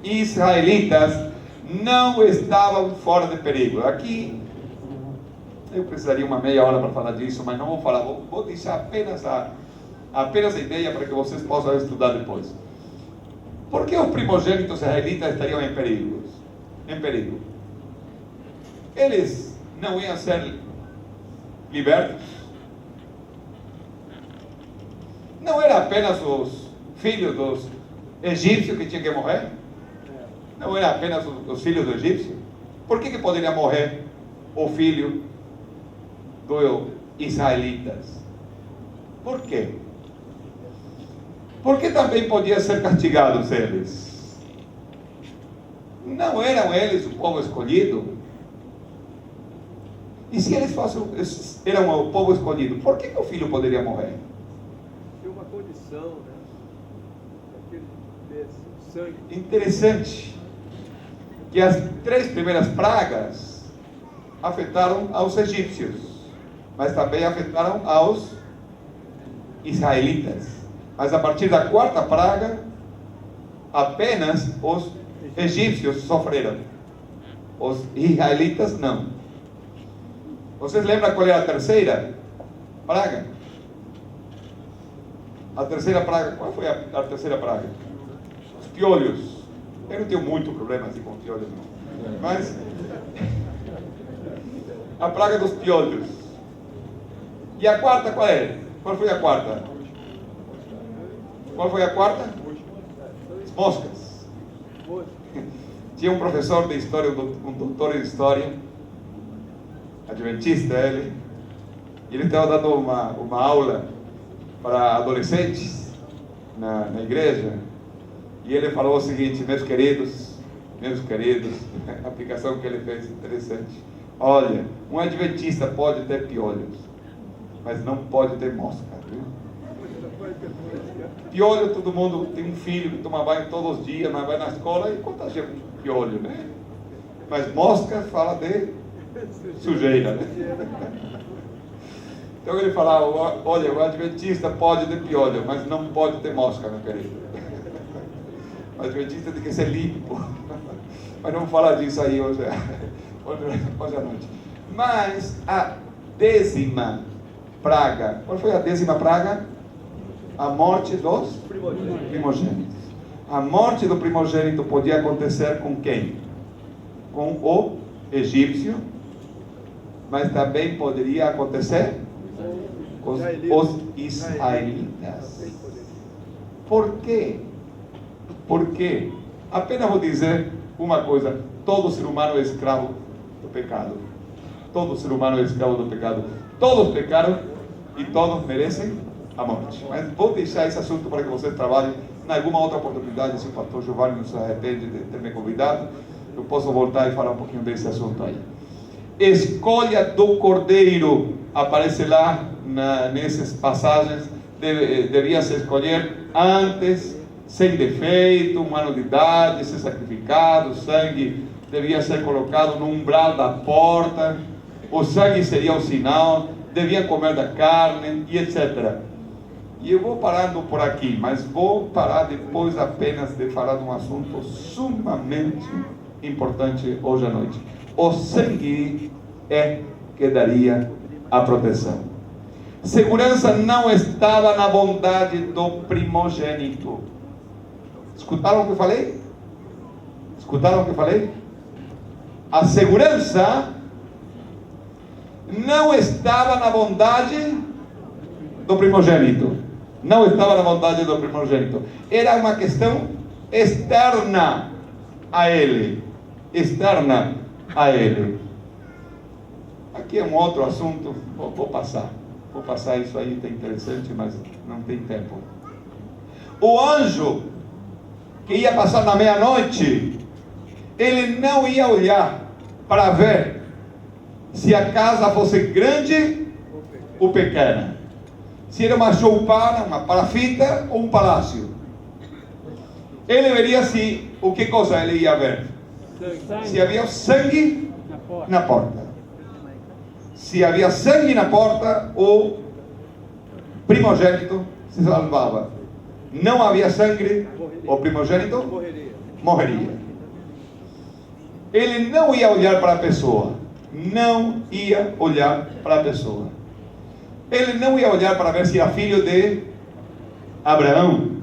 A: israelitas não estavam fora de perigo. Aqui, eu precisaria uma meia hora para falar disso, mas não vou falar. Vou deixar apenas a ideia para que vocês possam estudar depois. Por que os primogênitos israelitas estariam em perigo? Eles não iam ser libertos. Não era apenas os filhos dos egípcios que tinham que morrer? Não era apenas os filhos do egípcio? Por que poderia morrer o filho dos israelitas? Por quê? Porque também podiam ser castigados eles. Não eram eles o povo escolhido? E se eles eram o povo escolhido, por que o filho poderia morrer?
B: Tem uma condição, né? Desse sangue.
A: Interessante que as 3 primeiras pragas afetaram aos egípcios, mas também afetaram aos israelitas. Mas a partir da 4ª praga, apenas os egípcios sofreram. Os israelitas não. Vocês lembram qual era a 3ª praga? A 3ª praga, qual foi a 3ª praga? Os piolhos. Eu não tenho muito problema assim com piolhos, não. Mas a praga dos piolhos. E a 4ª qual é? Qual foi a 4ª? Qual foi a 4ª? As moscas. Tinha um professor de história, um doutor em história, adventista ele, e ele estava dando uma aula para adolescentes na igreja, e ele falou o seguinte: meus queridos, a aplicação que ele fez interessante. Olha, um adventista pode ter piolhos, mas não pode ter mosca, viu? Piolho, todo mundo tem um filho que toma banho todos os dias, mas vai na escola e contagia com piolho, né? Mas mosca fala de sujeira, né? Então ele falava: olha, o adventista pode ter piolho, mas não pode ter mosca, meu querido. O adventista tem que ser limpo. Mas não vamos falar disso aí hoje à noite. Mas a 10ª praga, qual foi a 10ª praga? A morte dos primogênitos. A morte do primogênito podia acontecer com quem? Com o egípcio, mas também poderia acontecer com os israelitas. Por quê? Porque, apenas vou dizer uma coisa: todo ser humano é escravo do pecado. Todo ser humano é escravo do pecado. Todos pecaram e todos merecem a morte. Mas vou deixar esse assunto para que vocês trabalhem em alguma outra oportunidade. Se o pastor Giovanni não se arrepende de ter me convidado, eu posso voltar e falar um pouquinho desse assunto aí. Escolha do cordeiro aparece lá nessas passagens. Devia se escolher antes, sem defeito, 1 ano de idade, ser sacrificado. O sangue devia ser colocado no umbral da porta. O sangue seria o sinal. Devia comer da carne e etc. E eu vou parando por aqui, mas vou parar depois apenas de falar de um assunto sumamente importante hoje à noite. O sangue é que daria a proteção. Segurança não estava na bondade do primogênito. Escutaram o que eu falei? Escutaram o que eu falei? A segurança não estava na bondade do primogênito. Não estava na bondade do primogênito. Era uma questão externa a ele. Externa a ele. Aqui é um outro assunto. Vou passar. Vou passar isso aí, está interessante, mas não tem tempo. O anjo que ia passar na meia-noite, ele não ia olhar para ver se a casa fosse grande ou pequena, se era uma choupana, uma palafita ou um palácio. Ele veria se, o que coisa ele ia ver? Se havia sangue na porta. Se havia sangue na porta, o primogênito se salvava. Não havia sangue, o primogênito morreria. Ele não ia olhar para a pessoa. Não ia olhar para a pessoa. Ele não ia olhar para ver se era filho de Abraão.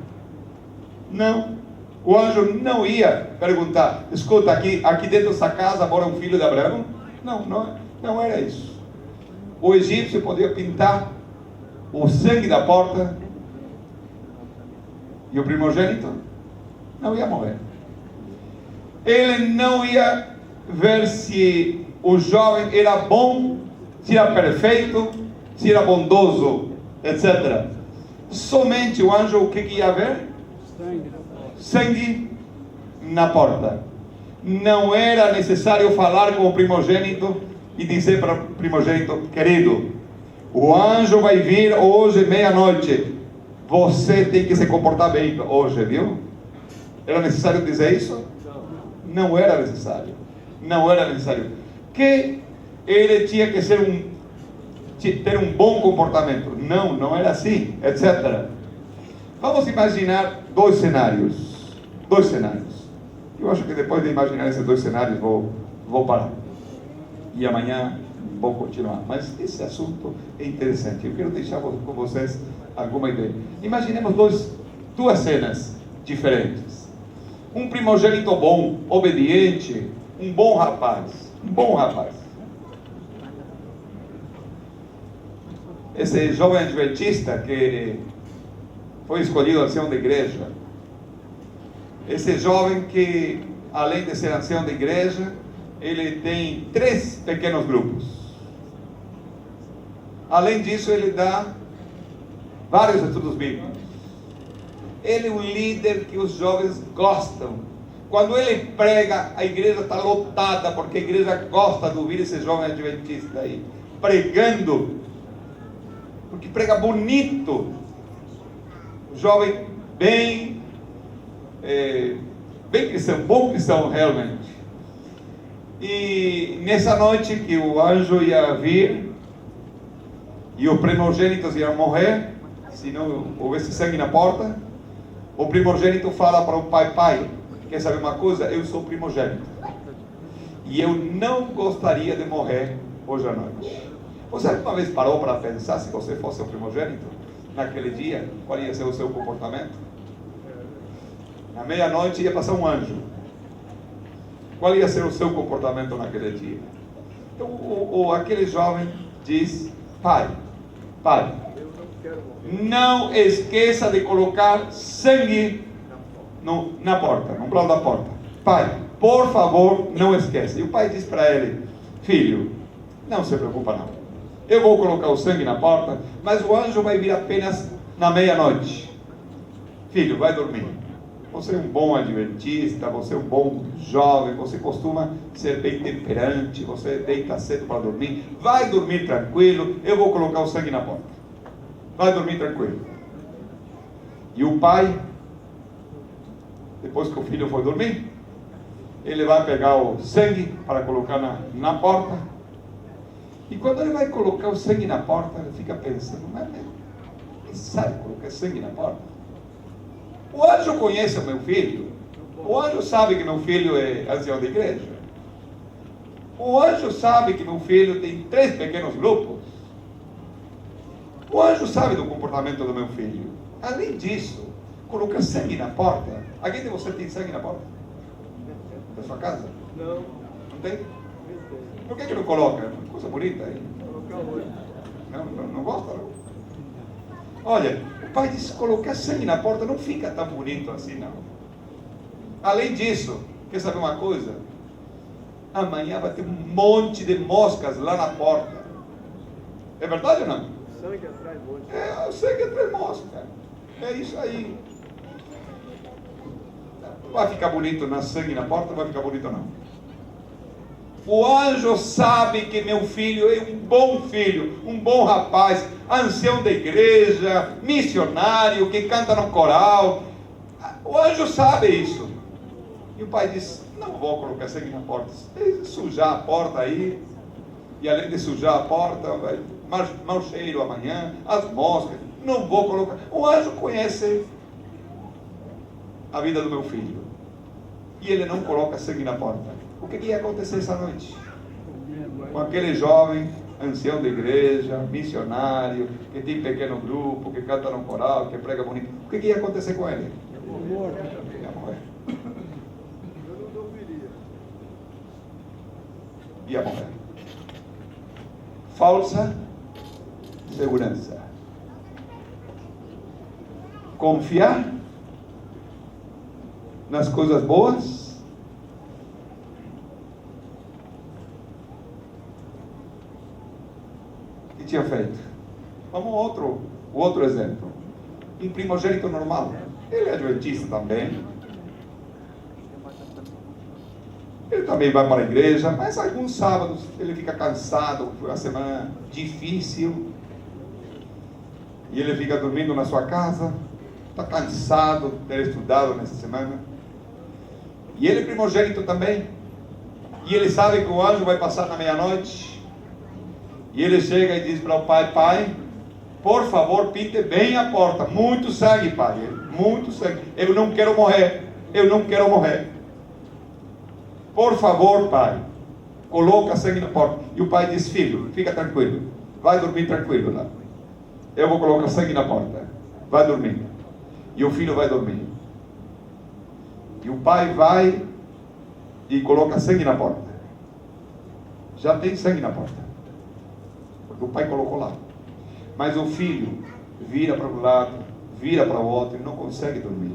A: Não. O anjo não ia perguntar: escuta, aqui dentro dessa casa mora um filho de Abraão? Não era isso. O egípcio podia pintar o sangue da porta e o primogênito não ia morrer. Ele não ia ver se o jovem era bom, se era perfeito, se era bondoso, etc. Somente o anjo, o que ia ver? Sangue na porta. Não era necessário falar com o primogênito e dizer para o primogênito: querido, o anjo vai vir hoje meia-noite, você tem que se comportar bem hoje, viu? Era necessário dizer isso? Não era necessário. Não era necessário. Que ele tinha que ser ter um bom comportamento. Não era assim, etc. Vamos imaginar dois cenários. Eu acho que depois de imaginar esses dois cenários vou parar. E amanhã vou continuar. Mas esse assunto é interessante. Eu quero deixar com vocês alguma ideia. Imaginemos duas cenas diferentes. Um primogênito bom, obediente, um bom rapaz. Esse jovem adventista que foi escolhido ancião da igreja. Esse jovem que além de ser ancião da igreja, ele tem 3 pequenos grupos. Além disso, ele dá vários estudos bíblicos. Ele é um líder que os jovens gostam. Quando ele prega, a igreja está lotada, porque a igreja gosta de ouvir esse jovem adventista aí, pregando, porque prega bonito. O jovem bem cristão, bom cristão realmente. E nessa noite que o anjo ia vir, e os primogênitos iam morrer, se não houvesse sangue na porta, o primogênito fala para o pai: pai, quer saber uma coisa? Eu sou primogênito, e eu não gostaria de morrer hoje à noite. Você alguma vez parou para pensar, se você fosse o primogênito, naquele dia, qual ia ser o seu comportamento? Na meia-noite ia passar um anjo. Qual ia ser o seu comportamento naquele dia? Então, aquele jovem diz: pai, não esqueça de colocar sangue na porta, no umbral da porta. Pai, por favor, não esqueça. E o pai diz para ele: filho, não se preocupa não. Eu vou colocar o sangue na porta, mas o anjo vai vir apenas na meia-noite. Filho, vai dormir. Você é um bom adventista, você é um bom jovem, você costuma ser bem temperante, você deita cedo para dormir. Vai dormir tranquilo, eu vou colocar o sangue na porta. Vai dormir tranquilo. E o pai, depois que o filho foi dormir, ele vai pegar o sangue para colocar na porta. E quando ele vai colocar o sangue na porta, ele fica pensando: mas ele sabe colocar sangue na porta? O anjo conhece o meu filho? O anjo sabe que meu filho é ancião da igreja? O anjo sabe que meu filho tem 3 pequenos grupos? O anjo sabe do comportamento do meu filho? Além disso, colocar sangue na porta. Alguém de você tem sangue na porta? Da sua casa?
B: Não.
A: Não tem? Por que não coloca? Coisa bonita aí. Não gosta, não? Olha, o pai disse: colocar sangue na porta não fica tão bonito assim, não. Além disso, quer saber uma coisa? Amanhã vai ter um monte de moscas lá na porta. É verdade ou não?
B: Sangue atrai monte.
A: O sangue atrai mosca. É isso aí. Vai ficar bonito na sangue na porta? Não vai ficar bonito, não. O anjo sabe que meu filho é um bom filho, um bom rapaz, ancião da igreja, missionário, que canta no coral. O anjo sabe isso. E o pai diz: não vou colocar sangue na porta. Se sujar a porta aí, e além de sujar a porta, vai mau cheiro amanhã, as moscas, não vou colocar. O anjo conhece a vida do meu filho, e ele não coloca sangue na porta. O que ia acontecer essa noite? Com aquele jovem, ancião da igreja, missionário, que tem pequeno grupo, que canta no coral, que prega bonito. O que ia acontecer com ele? Ia morrer. Ia morrer. Falsa segurança. Confiar nas coisas boas. Tinha feito. Vamos ao outro exemplo. Um primogênito normal. Ele é adventista também. Ele também vai para a igreja, mas alguns sábados ele fica cansado, foi uma semana difícil. E ele fica dormindo na sua casa, está cansado de ter estudado nessa semana. E ele é primogênito também. E ele sabe que o anjo vai passar na meia-noite. E ele chega e diz para o pai: pai, por favor, pinte bem a porta. Muito sangue, pai, muito sangue. Eu não quero morrer, eu não quero morrer. Por favor, pai, coloca sangue na porta. E o pai diz: filho, fica tranquilo, vai dormir tranquilo lá. Eu vou colocar sangue na porta, vai dormir. E o filho vai dormir. E o pai vai e coloca sangue na porta. Já tem sangue na porta, o pai colocou lá. Mas o filho vira para um lado, vira para o outro e não consegue dormir.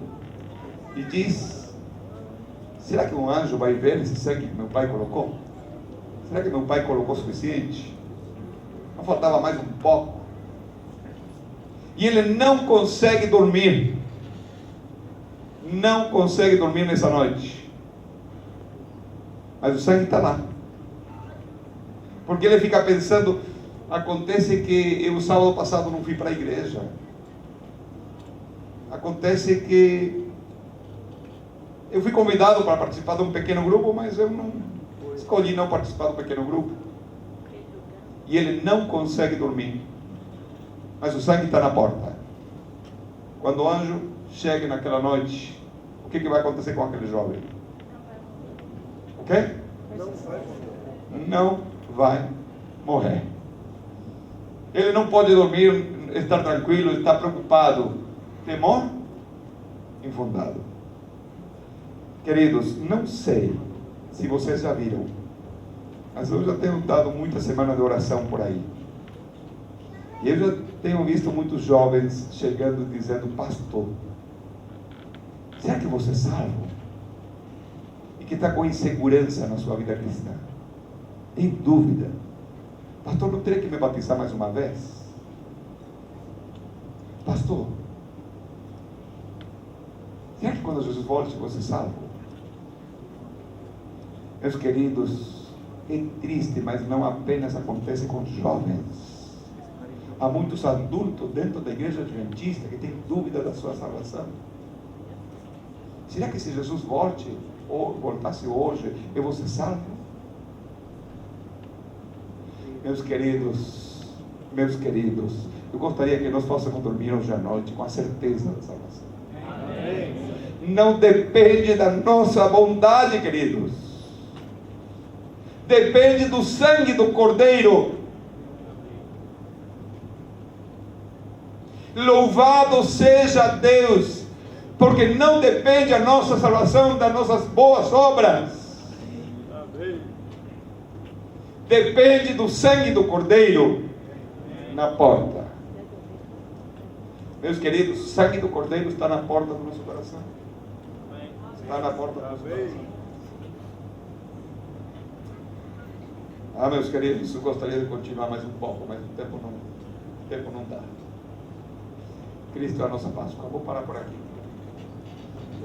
A: E diz: será que um anjo vai ver esse sangue que meu pai colocou? Será que meu pai colocou o suficiente? Não faltava mais um pouco. E ele não consegue dormir. Não consegue dormir nessa noite. Mas o sangue está lá. Porque ele fica pensando, acontece que eu sábado passado não fui para a igreja. Acontece que eu fui convidado para participar de um pequeno grupo, mas eu não escolhi não participar do pequeno grupo. E ele não consegue dormir. Mas o sangue está na porta. Quando o anjo chega naquela noite, o que vai acontecer com aquele jovem? Ok? Não vai morrer. Ele não pode dormir, estar tranquilo, estar preocupado. Temor infundado. Queridos, não sei se vocês já viram, mas eu já tenho dado muita semana de oração por aí. E eu já tenho visto muitos jovens chegando dizendo: pastor, será que você é salvo? E que está com insegurança na sua vida cristã. Tem dúvida. Pastor, não teria que me batizar mais uma vez? Pastor, será que quando Jesus volte você é salvo? Meus queridos, é triste, mas não apenas acontece com jovens. Há muitos adultos dentro da igreja adventista que têm dúvida da sua salvação. Será que se Jesus voltasse hoje, eu vou ser salvo? Meus queridos, eu gostaria que nós possamos dormir hoje à noite com a certeza da salvação. Não depende da nossa bondade, queridos. Depende do sangue do Cordeiro. Louvado seja Deus, porque não depende a nossa salvação das nossas boas obras. Depende do sangue do Cordeiro na porta. Meus queridos, o sangue do Cordeiro está na porta do nosso coração. Está na porta do nosso coração. Meus queridos, eu gostaria de continuar mais um pouco, mas o tempo não dá. Cristo é a nossa Páscoa. Eu vou parar por aqui.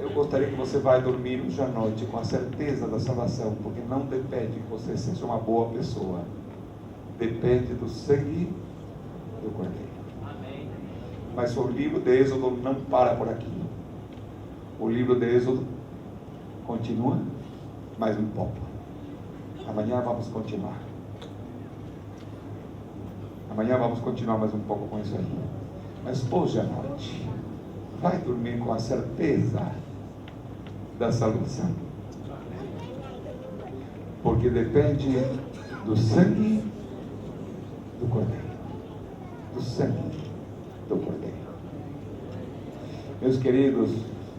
A: Eu gostaria que você vá dormir hoje à noite com a certeza da salvação, porque não depende que você seja uma boa pessoa. Depende do sangue do Cordeiro. Amém. Mas o livro de Êxodo não para por aqui. O livro de Êxodo continua mais um pouco. Amanhã vamos continuar. Amanhã vamos continuar mais um pouco com isso aí. Mas hoje à noite, vai dormir com a certeza da salvação. Porque depende do sangue do Cordeiro. Do sangue do Cordeiro. Meus queridos,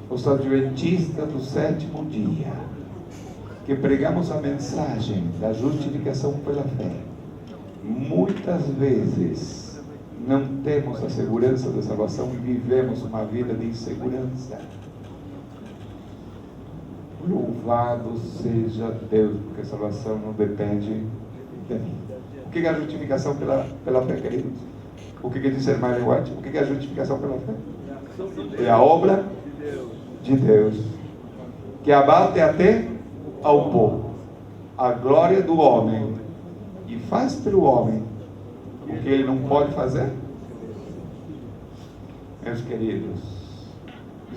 A: os adventistas do sétimo dia, que pregamos a mensagem da justificação pela fé, muitas vezes não temos a segurança da salvação e vivemos uma vida de insegurança. Louvado seja Deus, porque a salvação não depende de mim. O que é a justificação pela fé, queridos? O que diz a irmã White? O que é a justificação pela fé? É a obra de Deus, que abate até ao povo a glória do homem e faz pelo homem o que ele não pode fazer. Meus queridos,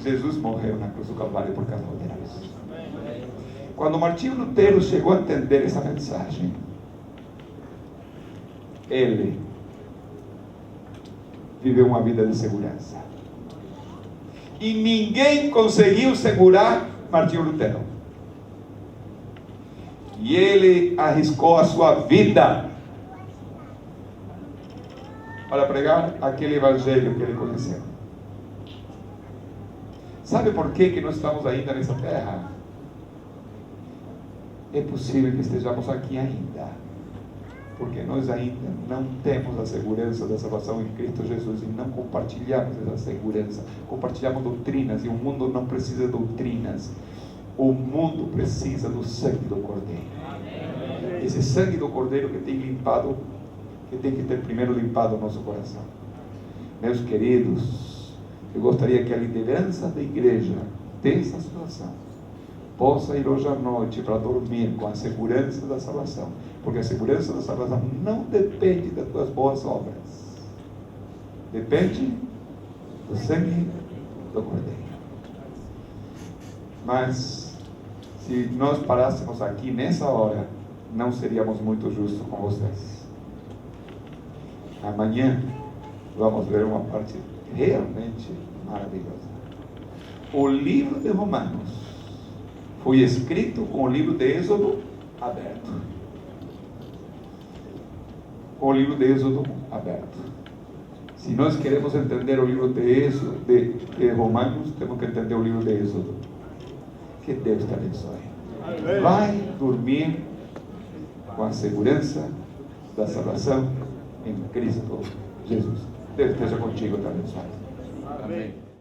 A: Jesus morreu na cruz do Calvário por causa de nós. Quando Martinho Lutero chegou a entender essa mensagem, ele viveu uma vida de segurança. E ninguém conseguiu segurar Martinho Lutero. E ele arriscou a sua vida para pregar aquele evangelho que ele conheceu. Sabe por que nós estamos ainda nessa terra? É possível que estejamos aqui ainda, porque nós ainda não temos a segurança da salvação em Cristo Jesus e não compartilhamos essa segurança. Compartilhamos doutrinas, e o mundo não precisa de doutrinas. O mundo precisa do sangue do Cordeiro. Esse sangue do Cordeiro que tem limpado, que tem que ter primeiro limpado o nosso coração. Meus queridos, eu gostaria que a liderança da igreja dessa situação possa ir hoje à noite para dormir com a segurança da salvação, porque a segurança da salvação não depende das tuas boas obras, depende do sangue do Cordeiro. Mas se nós parássemos aqui nessa hora, não seríamos muito justos com vocês. Amanhã vamos ver uma parte realmente maravilhosa. O livro de Romanos foi escrito com o livro de Êxodo aberto. Com o livro de Êxodo aberto. Se nós queremos entender o livro de Êxodo, de Romanos, temos que entender o livro de Êxodo. Que Deus te abençoe. Vai dormir com a segurança da salvação em Cristo Jesus. Deus esteja contigo, te abençoe.
B: Amém.